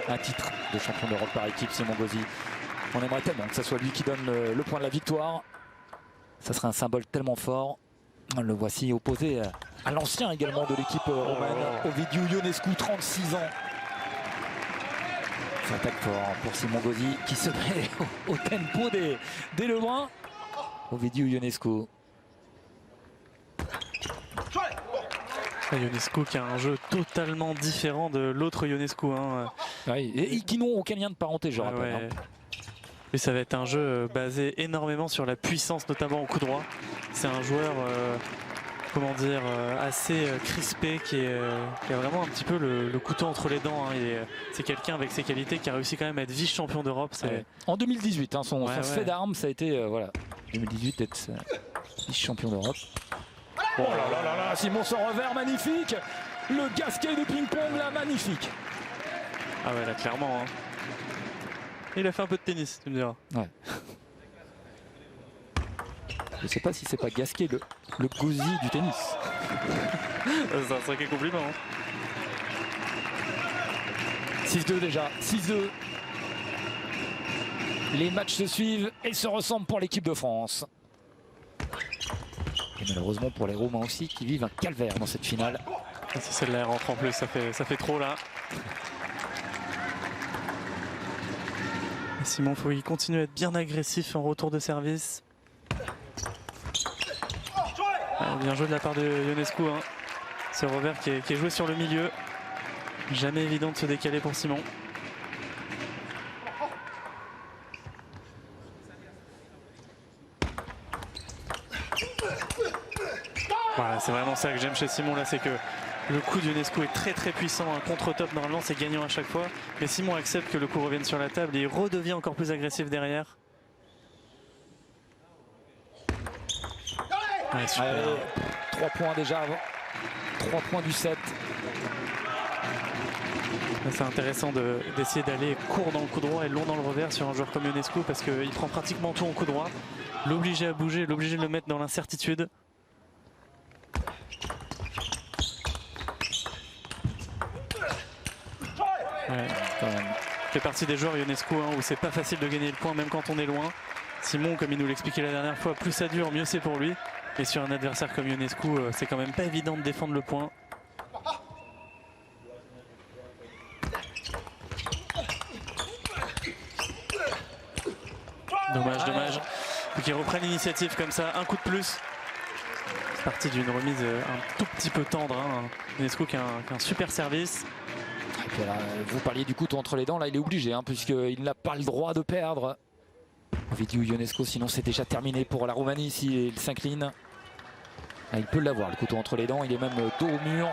un titre de champion d'Europe par équipe, Simon Gauzy. On aimerait tellement que ce soit lui qui donne le point de la victoire, ça serait un symbole tellement fort. Le voici opposé à l'ancien également de l'équipe romaine, Ovidiu Ionescu, 36 ans. Ça attaque fort pour Simon Gauzy qui se met au tempo des Lebrun. Ovidiu Ionescu. Ionescu qui a un jeu totalement différent de l'autre Ionescu. Hein. Oui, et qui n'ont aucun lien de parenté, je rappelle. Ouais. Et ça va être un jeu basé énormément sur la puissance, notamment au coup droit. C'est un joueur, comment dire, assez crispé, qui a vraiment un petit peu le couteau entre les dents. Hein. C'est quelqu'un avec ses qualités qui a réussi quand même à être vice-champion d'Europe. En 2018, hein, son fait d'armes, ça a été, voilà, 2018 être vice-champion d'Europe. Oh là là là là, Simon son revers magnifique. Le gasquet de ping-pong là, magnifique. Ah ouais, là clairement. Hein. Il a fait un peu de tennis, tu me diras. Ouais. Je sais pas si c'est pas Gasquet le Gauzy du tennis. C'est un sacré compliment. Hein. 6-2 déjà, 6-2. Les matchs se suivent et se ressemblent pour l'équipe de France. Et malheureusement pour les Romains aussi qui vivent un calvaire dans cette finale. Si celle-là rentre en plus, ça fait trop là. Simon, il continue à être bien agressif en retour de service. Bien joué de la part de Ionescu. Hein. Ce revers qui est joué sur le milieu. Jamais évident de se décaler pour Simon. Voilà, c'est vraiment ça que j'aime chez Simon là, c'est que le coup d'Ionescu est très très puissant, un contre-top normalement c'est gagnant à chaque fois, mais Simon accepte que le coup revienne sur la table et il redevient encore plus agressif derrière. Ouais, super. Allez, 3 points déjà, 3 points du set. C'est intéressant d'essayer d'aller court dans le coup droit et long dans le revers sur un joueur comme Ionescu parce qu'il prend pratiquement tout en coup droit, l'obliger à bouger, l'obliger de le mettre dans l'incertitude. Ouais, fait partie des joueurs Ionescu hein, où c'est pas facile de gagner le point même quand on est loin. Simon, comme il nous l'expliquait la dernière fois, plus ça dure, mieux c'est pour lui. Et sur un adversaire comme Ionescu, c'est quand même pas évident de défendre le point. Dommage. Faut qu'il reprenne l'initiative comme ça, un coup de plus. C'est parti d'une remise un tout petit peu tendre. Hein. Ionescu qui a un super service. Et puis là, vous parliez du couteau entre les dents, là il est obligé, hein, puisqu'il n'a pas le droit de perdre. Ovidiu Ionescu, sinon c'est déjà terminé pour la Roumanie s'il s'incline. Ah, il peut l'avoir, le couteau entre les dents, il est même dos au mur.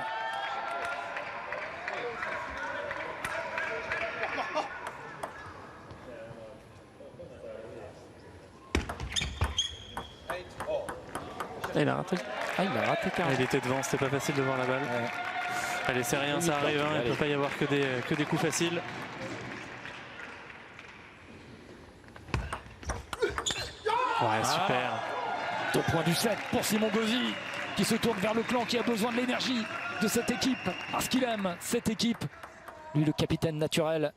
Il a raté. Ah, il a raté carrément. Il était devant, c'était pas facile de voir la balle. Ouais. Allez, c'est rien, ça arrive, hein, il ne peut pas y avoir que des coups faciles. Ouais, super. 2 points du set pour Simon Gauzy qui se tourne vers le clan qui a besoin de l'énergie de cette équipe parce qu'il aime cette équipe. Lui, le capitaine naturel.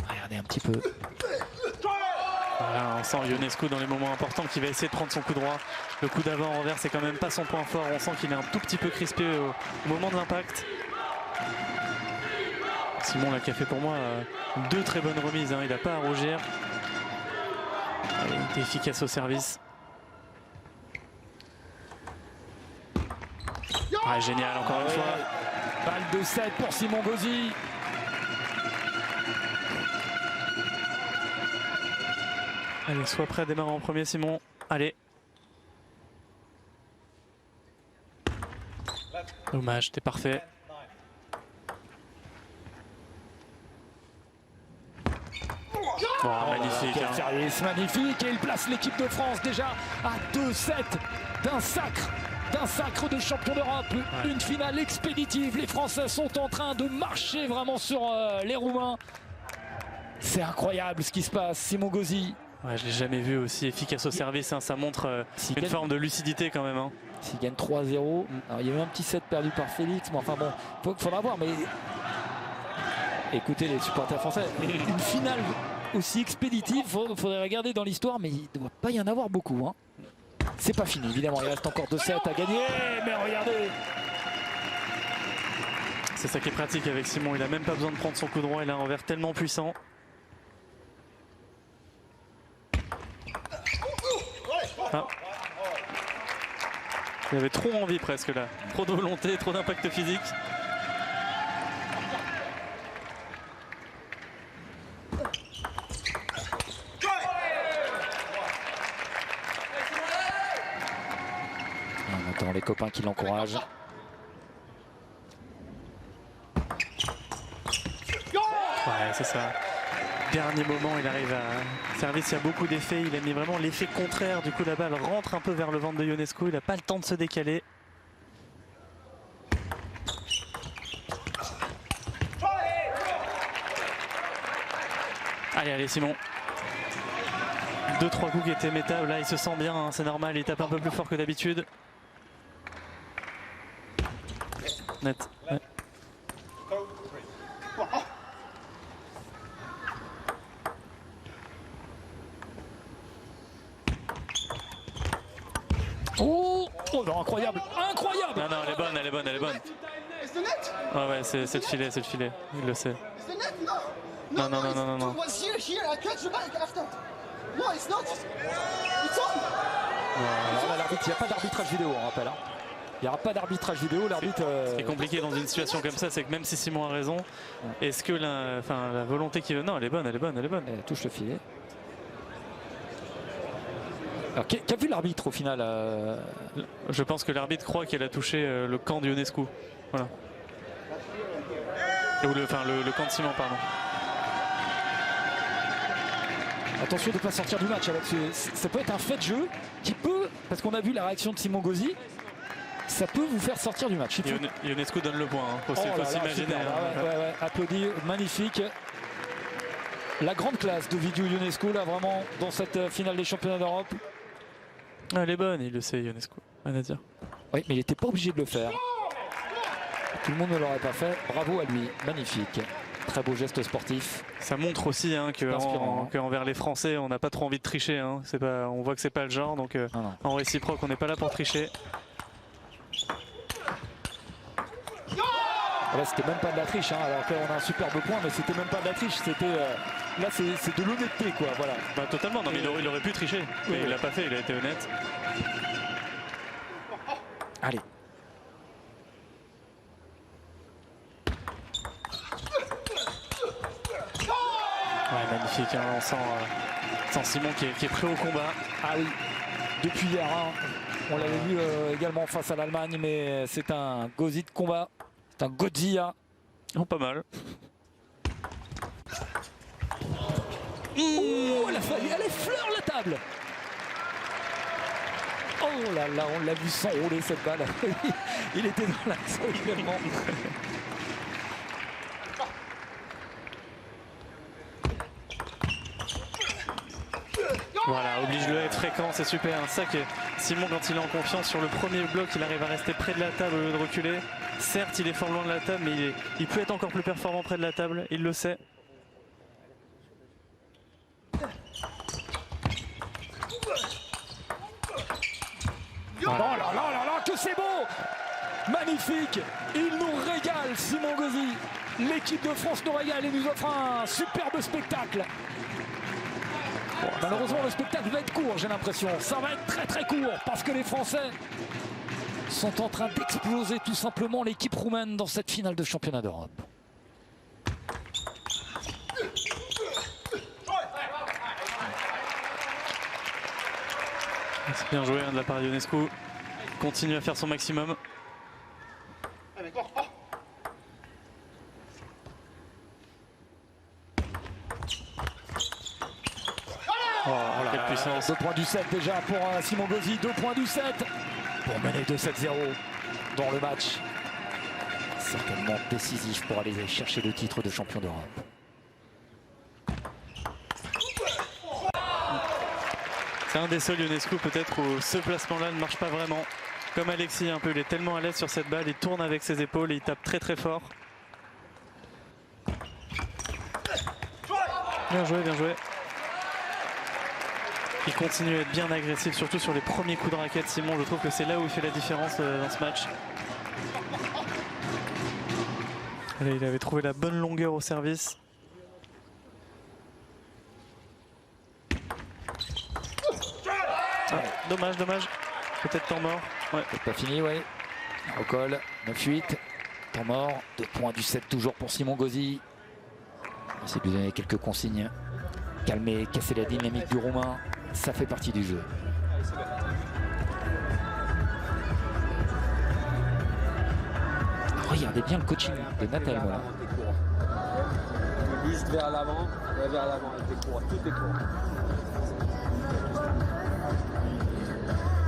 Regardez un petit peu. Voilà, on sent Ionescu dans les moments importants qui va essayer de prendre son coup droit. Le coup d'avant en revers, c'est quand même pas son point fort. On sent qu'il est un tout petit peu crispé au moment de l'impact. Simon là qui a fait pour moi 2 très bonnes remises. Hein. Il n'a pas à rougir. Il était efficace au service. Ouais, génial encore une fois. Balle de 7 pour Simon Gauzy. Allez, sois prêt à démarrer en premier, Simon. Allez. Dommage, t'es parfait. Oh, magnifique. Quel Hein. service magnifique. Et il place l'équipe de France déjà à 2-7 d'un sacre de champion d'Europe. Ouais. Une finale expéditive. Les Français sont en train de marcher vraiment sur les Roumains. C'est incroyable ce qui se passe. Simon Gauzy. Ouais, je l'ai jamais vu aussi efficace au service. Hein. Ça montre une forme de lucidité quand même. Hein. S'il gagne 3-0. Alors, il y a eu un petit set perdu par Félix. Mais enfin bon, faudra voir. Mais écoutez les supporters français. Une finale aussi expéditive, faudrait regarder dans l'histoire, mais il ne doit pas y en avoir beaucoup. Hein. C'est pas fini, évidemment, il reste encore 2 sets à gagner, mais regardez. C'est ça qui est pratique avec Simon, il a même pas besoin de prendre son coup droit, il a un revers tellement puissant. Ah. Il avait trop envie presque là, trop de volonté, trop d'impact physique. On entend les copains qui l'encouragent. Ouais, c'est ça. Dernier moment, il arrive à service, il y a beaucoup d'effets. Il a mis vraiment l'effet contraire. Du coup, la balle rentre un peu vers le ventre de Ionescu. Il n'a pas le temps de se décaler. Allez, allez, Simon. 2-3 coups qui étaient métables. Là, il se sent bien, hein, c'est normal. Il tape un peu plus fort que d'habitude. Net. Ouais. Oh, non, incroyable, incroyable. Non, non, elle est bonne, elle est bonne, elle est bonne. Ouais, ouais, c'est le filet, c'est le filet. Il le sait. Non, non, non, non, non, non. Alors là, l'arbitre, il n'y a pas d'arbitrage vidéo, on rappelle. Hein. Il n'y aura pas d'arbitrage vidéo, l'arbitre... Ce qui est compliqué dans une situation comme ça, c'est que même si Simon a raison, est-ce que la volonté qui... Non, elle est bonne, elle est bonne, elle est bonne. Elle touche le filet. Alors, qu'a vu l'arbitre au final Je pense que l'arbitre croit qu'elle a touché le camp d'Ionescu. Voilà. Ou le camp de Simon, pardon. Attention de ne pas sortir du match. Ça peut être un fait de jeu qui peut, parce qu'on a vu la réaction de Simon Gauzy, ça peut vous faire sortir du match. Ionescu donne le point, hein. Faut s'imaginer. Hein. Ouais. Applaudis, magnifique. La grande classe de Ovidiu Ionescu, là, vraiment, dans cette finale des championnats d'Europe. Elle est bonne, il le sait, Ionescu. Rien à dire. Oui, mais il n'était pas obligé de le faire. Tout le monde ne l'aurait pas fait. Bravo à lui, magnifique. Très beau geste sportif. Ça montre aussi hein, qu'envers les Français, on n'a pas trop envie de tricher. Hein. On voit que c'est pas le genre, donc en réciproque, on n'est pas là pour tricher. Là, c'était même pas de la triche. Hein. Alors après, on a un superbe point, mais c'était même pas de la triche. C'était là, c'est de l'honnêteté, quoi. Voilà. Bah, totalement. Non, mais il aurait pu tricher, mais il l'a pas fait. Il a été honnête. Allez. Ouais, magnifique. Hein. On sent Simon qui est prêt au combat. Ah oui. Depuis hier, hein. On l'avait vu également face à l'Allemagne, mais c'est un Gauzy de combat. C'est un Godzilla. Oh, pas mal. Oh, elle effleure la table. Oh là là, on l'a vu s'enrouler cette balle. Il était dans l'axe également. Voilà, oblige-le à être fréquent, c'est super. Ça que Simon, quand il est en confiance sur le premier bloc, il arrive à rester près de la table au lieu de reculer. Certes, il est fort loin de la table, mais il peut être encore plus performant près de la table, il le sait. Voilà. Oh là là là là, que c'est beau! Magnifique! Il nous régale, Simon Gauzy. L'équipe de France nous régale et nous offre un superbe spectacle. Malheureusement, le spectacle va être court, j'ai l'impression. Ça va être très très court parce que les Français sont en train d'exploser tout simplement l'équipe roumaine dans cette finale de championnat d'Europe. C'est bien joué hein, de la part de Ionescu. Continue à faire son maximum. Oh là quelle là, puissance. 2 points du 7 déjà pour Simon Gauzy, 2 points du 7 pour mener 2-7-0 dans le match. Certainement décisif pour aller chercher le titre de champion d'Europe. C'est un des seuls Ionescu peut-être où ce placement-là ne marche pas vraiment. Comme Alexis un peu, il est tellement à l'aise sur cette balle, il tourne avec ses épaules et il tape très très fort. Bien joué, bien joué. Il continue à être bien agressif, surtout sur les premiers coups de raquette. Simon, je trouve que c'est là où il fait la différence dans ce match. Allez, il avait trouvé la bonne longueur au service. Ah, dommage, dommage. Peut-être temps mort. Ouais. C'est pas fini, ouais. Recol, 9-8. Temps mort. 2 points du 7 toujours pour Simon Gauzy. On essaie de lui donner quelques consignes. Calmer, casser la dynamique du Roumain. Ça fait partie du jeu. Regardez bien le coaching de Natal Monin. Juste vers l'avant, et vers l'avant avec tes cours, tout est court.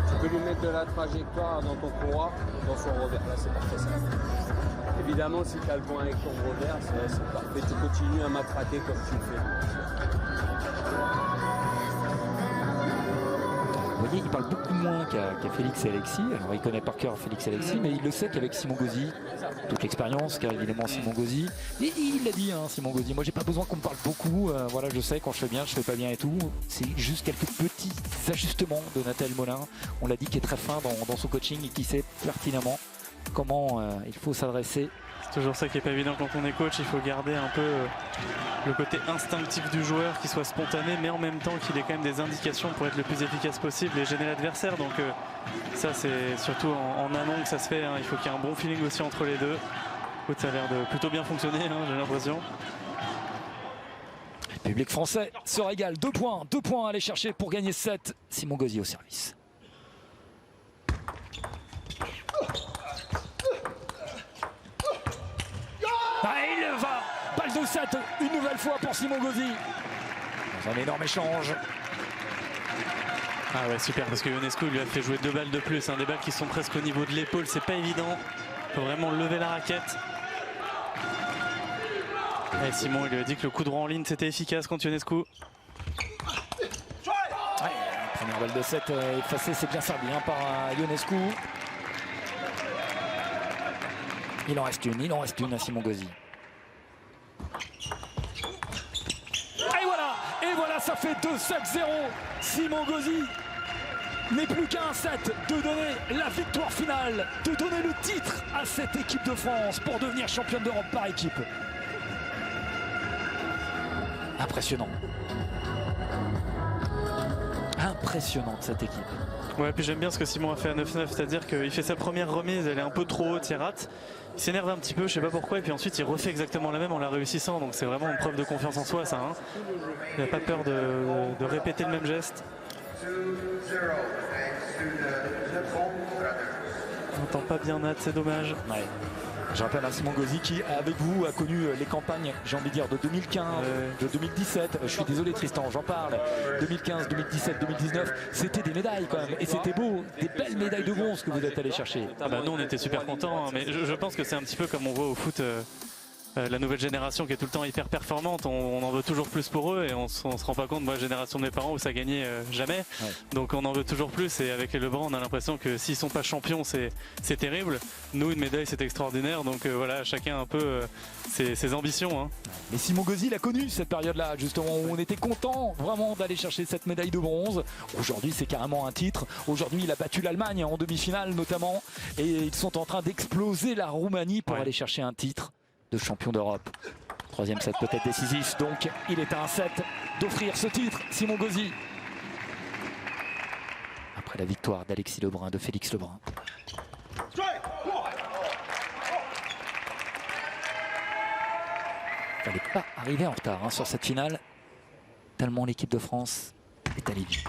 Tu peux lui mettre de la trajectoire dans ton courroie, dans son revers. Là, c'est parfait ça. Évidemment, si tu as le point avec ton revers, c'est parfait. Tu continues à matraquer comme tu le fais. Vous voyez, il parle beaucoup moins qu'à Félix et Alexis. Alors, il connaît par cœur Félix et Alexis, mais il le sait qu'avec Simon Gauzy, toute l'expérience, car évidemment Simon Gauzy, et il l'a dit, hein, Simon Gauzy, moi j'ai pas besoin qu'on me parle beaucoup, voilà, je sais quand je fais bien, je fais pas bien et tout. C'est juste quelques petits ajustements de Natal Monin, on l'a dit, qui est très fin dans son coaching et qui sait pertinemment comment il faut s'adresser. C'est toujours ça qui est pas évident quand on est coach, il faut garder un peu le côté instinctif du joueur, qui soit spontané, mais en même temps qu'il ait quand même des indications pour être le plus efficace possible et gêner l'adversaire. Donc ça c'est surtout en amont que ça se fait, hein. Il faut qu'il y ait un bon feeling aussi entre les deux. Écoute, ça a l'air de plutôt bien fonctionner, hein, j'ai l'impression. Le public français se régale, 2 points à aller chercher pour gagner 7. Simon Gauzy au service. Ah, il va, balle de 7, une nouvelle fois pour Simon Gauzy. Dans un énorme échange. Ah ouais, super, parce que Ionescu lui a fait jouer 2 balles de plus, hein, des balles qui sont presque au niveau de l'épaule, c'est pas évident. Il faut vraiment lever la raquette. Et Simon, il lui a dit que le coup droit en ligne c'était efficace contre Ionescu. Ouais, première balle de 7 effacée, c'est bien servi hein, par Ionescu. Il en reste une à Simon Gauzy. Et voilà, ça fait 2-7-0. Simon Gauzy n'est plus qu'à un set de donner la victoire finale, de donner le titre à cette équipe de France pour devenir championne d'Europe par équipe. Impressionnant. Impressionnante cette équipe. Ouais, puis j'aime bien ce que Simon a fait à 9-9, c'est-à-dire qu'il fait sa première remise, elle est un peu trop haute, il rate. Il s'énerve un petit peu, je sais pas pourquoi, et puis ensuite il refait exactement la même en la réussissant, donc c'est vraiment une preuve de confiance en soi ça. Hein. Il n'a pas peur de répéter le même geste. On n'entend pas bien Nat, c'est dommage. Ouais. Je rappelle à Simon Gauzy qui, avec vous, a connu les campagnes, j'ai envie de dire, de 2015, de 2017. Je suis désolé Tristan, j'en parle. 2015, 2017, 2019, c'était des médailles quand même. Et c'était beau, des belles médailles de bronze que vous êtes allés chercher. Ah bah nous on était super contents, hein, mais je pense que c'est un petit peu comme on voit au foot. La nouvelle génération qui est tout le temps hyper performante, on en veut toujours plus pour eux et on se rend pas compte, moi la génération de mes parents où ça gagnait jamais, ouais. Donc on en veut toujours plus et avec les Lebrun on a l'impression que s'ils sont pas champions c'est terrible, nous une médaille c'est extraordinaire, donc voilà, chacun un peu ses ambitions. Hein. Mais Simon Gauzy l'a connu cette période-là justement où on était content vraiment d'aller chercher cette médaille de bronze. Aujourd'hui c'est carrément un titre, aujourd'hui il a battu l'Allemagne en demi-finale notamment et ils sont en train d'exploser la Roumanie pour aller chercher un titre de champion d'Europe. 3e set peut-être décisif, donc il est à un set d'offrir ce titre, Simon Gauzy. Après la victoire d'Alexis Lebrun, de Félix Lebrun. Il fallait pas arriver en retard hein, sur cette finale, tellement l'équipe de France est allée vite.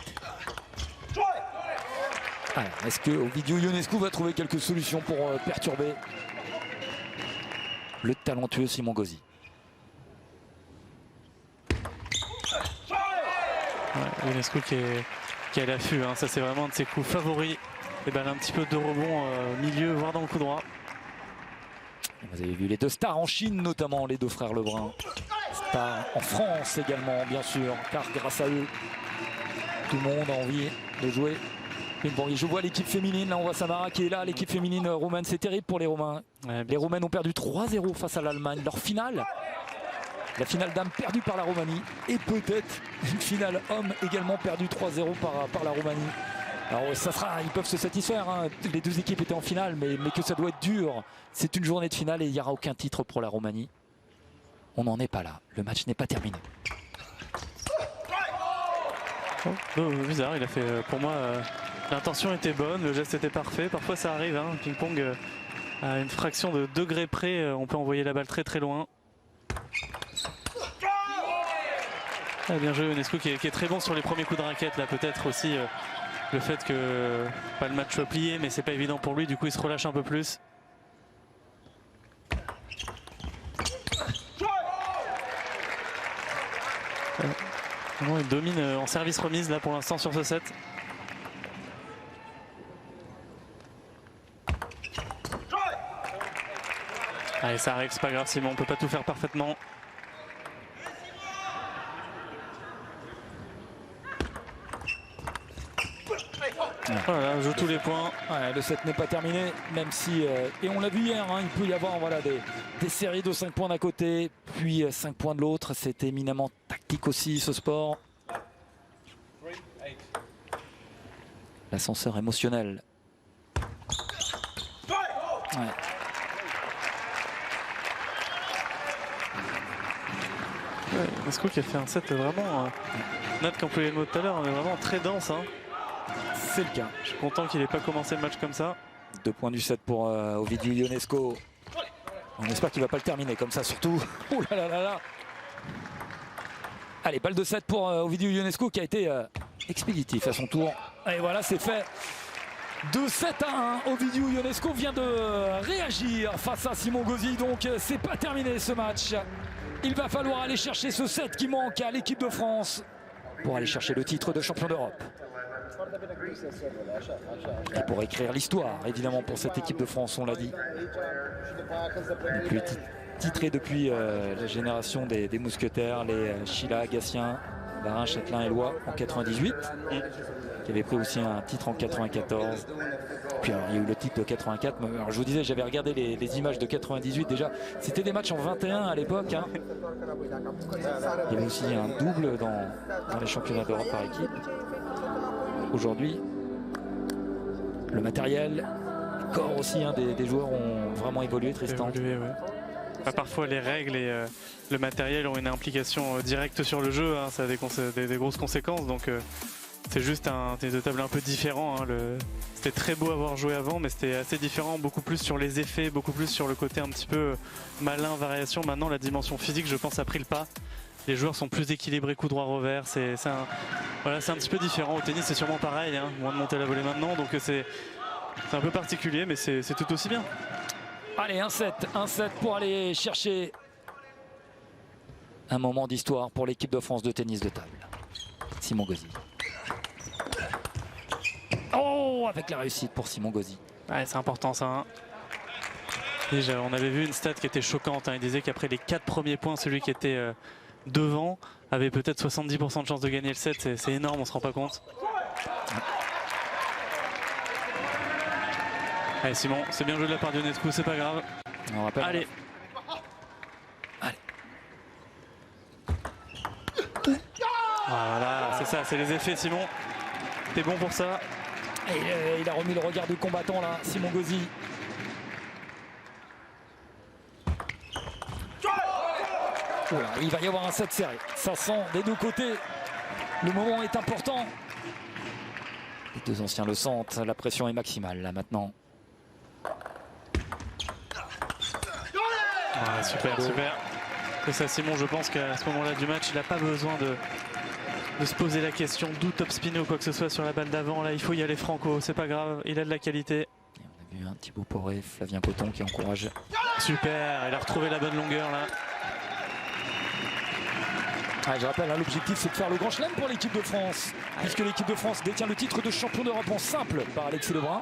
Alors, est-ce que Ovidiu Ionescu va trouver quelques solutions pour perturber le talentueux Simon Gauzy? Ouais, Ionescu qui est à l'affût, hein. Ça c'est vraiment un de ses coups favoris. Et ben, un petit peu de rebond milieu, voire dans le coup droit. Vous avez vu les deux stars en Chine, notamment les deux frères Lebrun. Stars en France également, bien sûr, car grâce à eux, tout le monde a envie de jouer. Bon, je vois l'équipe féminine, là on voit Samara qui est là, l'équipe féminine roumaine, c'est terrible pour les Roumains. Ouais, les Roumaines ont perdu 3-0 face à l'Allemagne. Leur finale, la finale dame perdue par la Roumanie, et peut-être une finale homme également perdue 3-0 par la Roumanie. Alors ça sera, ils peuvent se satisfaire, hein. Les deux équipes étaient en finale, mais que ça doit être dur. C'est une journée de finale et il n'y aura aucun titre pour la Roumanie. On n'en est pas là, le match n'est pas terminé. Bizarre, il a fait, pour moi, l'intention était bonne, le geste était parfait. Parfois ça arrive, hein, ping-pong à une fraction de degré près, on peut envoyer la balle très très loin. Ah, bien joué Ionescu qui est très bon sur les premiers coups de raquette, là peut-être aussi le fait que pas le match soit plié, mais c'est pas évident pour lui, du coup il se relâche un peu plus. Il domine en service remise là pour l'instant sur ce set. Allez, ça arrive, c'est pas grave Simon, on peut pas tout faire parfaitement. Voilà, on joue tous les points. Ouais, le set n'est pas terminé, même si, et on l'a vu hier, hein, il peut y avoir voilà, des séries de 5 points d'un côté, puis 5 points de l'autre. C'est éminemment tactique aussi ce sport. L'ascenseur émotionnel. Ouais. Ionescu qui a fait un set vraiment, Nat qui employait le mot tout à l'heure, mais vraiment très dense. Hein. C'est le cas. Je suis content qu'il n'ait pas commencé le match comme ça. 2 points du set pour Ovidiu Ionescu. On espère qu'il ne va pas le terminer comme ça surtout. Oh là là là là. Allez, balle de 7 pour Ovidiu Ionescu qui a été expéditif à son tour. Et voilà, c'est fait. De 7 à 1, Ovidiu Ionescu vient de réagir face à Simon Gauzy. Donc c'est pas terminé ce match. Il va falloir aller chercher ce set qui manque à l'équipe de France pour aller chercher le titre de champion d'Europe. Et pour écrire l'histoire, évidemment, pour cette équipe de France, on l'a dit. Plus titré depuis la génération des mousquetaires, les Sheila, Gatien, Varin, Châtelain et Loy en 98, qui avait pris aussi un titre en 94. Puis alors, il y a eu le titre de 84. Alors, je vous disais, j'avais regardé les images de 98 déjà. C'était des matchs en 21 à l'époque. Hein. Il y avait aussi un double dans les championnats d'Europe par équipe. Aujourd'hui, le matériel, le corps aussi, hein, des joueurs ont vraiment évolué, Tristan. Ouais. Parfois les règles et le matériel ont une implication directe sur le jeu, hein, ça a des grosses conséquences, donc c'est juste un tennis de table un peu différent. Hein, c'était très beau à avoir joué avant, mais c'était assez différent, beaucoup plus sur les effets, beaucoup plus sur le côté un petit peu malin, variation. Maintenant la dimension physique, je pense, a pris le pas. Les joueurs sont plus équilibrés, coup droit revers, c'est un petit peu différent. Au tennis c'est sûrement pareil, hein, moins de monter la volée maintenant, donc c'est un peu particulier, mais c'est tout aussi bien. Allez, un set pour aller chercher un moment d'histoire pour l'équipe de France de tennis de table. Simon Gauzy. Oh, avec la réussite pour Simon Gauzy. Ouais, c'est important ça. Hein. Déjà, on avait vu une stat qui était choquante. Hein. Il disait qu'après les 4 premiers points, celui qui était devant avait peut-être 70% de chance de gagner le set. C'est énorme, on se rend pas compte. Allez Simon, c'est bien joué de la part de Ionescu, c'est pas grave. On rappelle. Allez. Voilà, c'est ça, c'est les effets Simon. T'es bon pour ça. Et il a remis le regard du combattant là, Simon Gauzy. Voilà, il va y avoir un set serré. Ça sent des deux côtés. Le moment est important. Les deux anciens le sentent, la pression est maximale là maintenant. Super. Et ça Simon, je pense qu'à ce moment-là du match, il n'a pas besoin se poser la question d'où top spinner ou quoi que ce soit sur la balle d'avant. Là, il faut y aller franco, c'est pas grave, il a de la qualité. Et on a vu un Thibaut Poré, Flavien Poton qui encourage. Super, il a retrouvé la bonne longueur là. Je rappelle, l'objectif c'est de faire le grand chelem pour l'équipe de France, puisque l'équipe de France détient le titre de champion d'Europe en simple par Alexis Lebrun.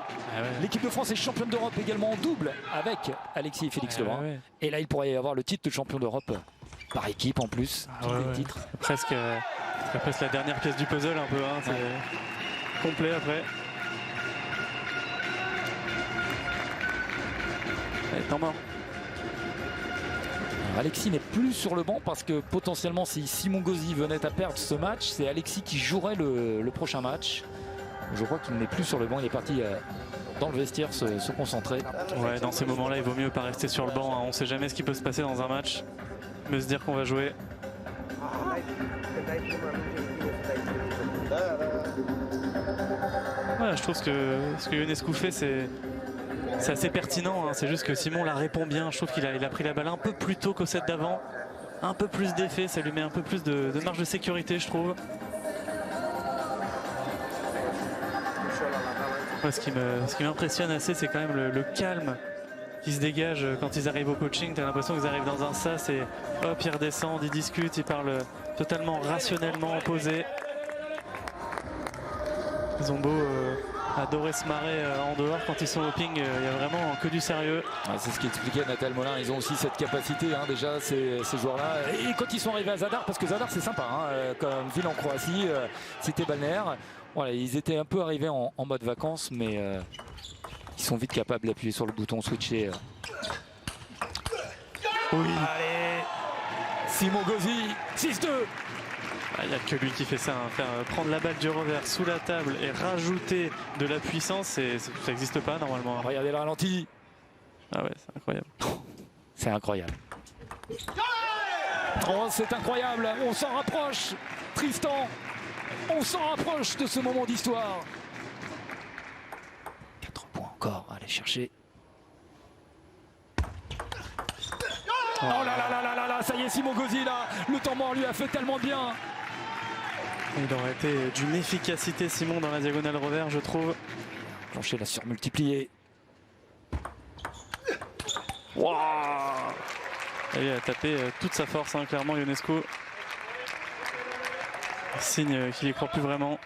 L'équipe de France est championne d'Europe également en double avec Alexis et Félix Lebrun. Et là il pourrait y avoir le titre de champion d'Europe par équipe en plus. Titre. Presque la dernière pièce du puzzle un peu, hein, c'est complet après. Allez, temps mort. Alexis n'est plus sur le banc parce que potentiellement si Simon Gauzy venait à perdre ce match, c'est Alexis qui jouerait le prochain match. Je crois qu'il n'est plus sur le banc, il est parti dans le vestiaire se concentrer. Ouais, dans ces moments-là, il vaut mieux pas rester sur le banc, hein. On ne sait jamais ce qui peut se passer dans un match. Mais se dire qu'on va jouer. Ouais, je trouve que ce que Ionescu fait, c'est assez pertinent, hein. C'est juste que Simon la répond bien. Je trouve qu'il a pris la balle un peu plus tôt qu'au set d'avant. Un peu plus d'effet, ça lui met un peu plus de marge de sécurité, je trouve. Ouais, ce qui m'impressionne assez, c'est quand même le calme qui se dégage quand ils arrivent au coaching. Tu as l'impression qu'ils arrivent dans un sas et hop, ils redescendent, ils discutent, ils parlent totalement rationnellement, posés. Ils ont beau adorer se marrer en dehors, quand ils sont au ping, il y a vraiment que du sérieux. C'est ce qu'expliquait Nathalie Molin, ils ont aussi cette capacité, hein, déjà ces joueurs-là. Et quand ils sont arrivés à Zadar, parce que Zadar c'est sympa, hein, comme ville en Croatie, cité balnéaire, voilà, ils étaient un peu arrivés en mode vacances, mais ils sont vite capables d'appuyer sur le bouton switcher. Oui. Allez, Simon Gauzy, 6-2. Il n'y a que lui qui fait ça, hein. Faire prendre la balle du revers sous la table et rajouter de la puissance, ça n'existe pas normalement. Regardez le ralenti. Ah ouais, c'est incroyable. C'est incroyable. Oh, c'est incroyable, on s'en rapproche, Tristan. On s'en rapproche de ce moment d'histoire. 4 points encore à aller chercher. Oh là là là là là là, ça y est, Simon Gauzy là, le temps mort lui a fait tellement bien. Il aurait été d'une efficacité, Simon, dans la diagonale revers, je trouve. Plancher l'a surmultiplié. Waouh! Il a tapé toute sa force, hein, clairement, Ionescu. Signe qu'il n'y croit plus vraiment.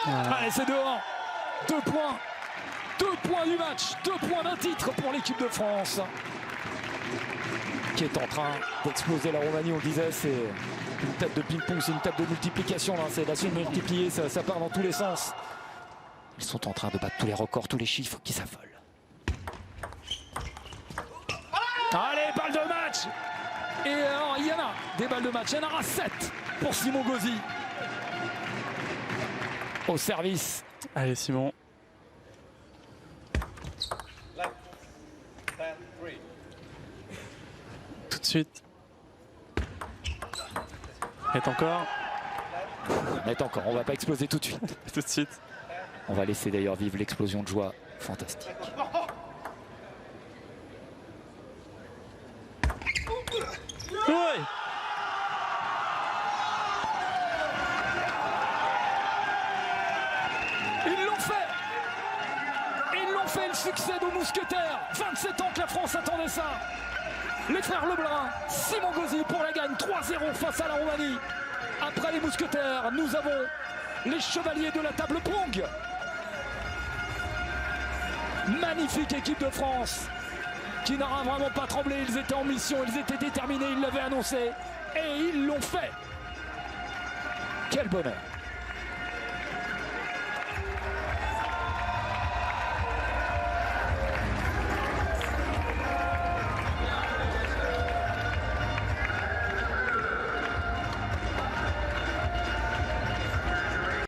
Allez, c'est 2-1. 2 points. 2 points du match. 2 points d'un titre pour l'équipe de France, qui est en train d'exploser la Roumanie. On le disait, c'est une table de ping-pong, c'est une table de multiplication. C'est la suite multipliée, ça part dans tous les sens. Ils sont en train de battre tous les records, tous les chiffres qui s'affolent. Allez, balle de match. Et alors, il y en a des balles de match. Il y en aura 7 pour Simon Gauzy. Au service. Allez, Simon. Tout de suite. Et encore. Mais encore, on va pas exploser tout de suite. Tout de suite. On va laisser d'ailleurs vivre l'explosion de joie fantastique. Oui. Ils l'ont fait. Ils l'ont fait, le succès de Mousquetaires. 27 ans que la France attendait ça. Les frères Lebrun, Simon Gauzy pour la gagne 3-0 face à la Roumanie. Après les Mousquetaires, nous avons les chevaliers de la table Pong. Magnifique équipe de France qui n'aura vraiment pas tremblé. Ils étaient en mission, ils étaient déterminés, ils l'avaient annoncé et ils l'ont fait. Quel bonheur.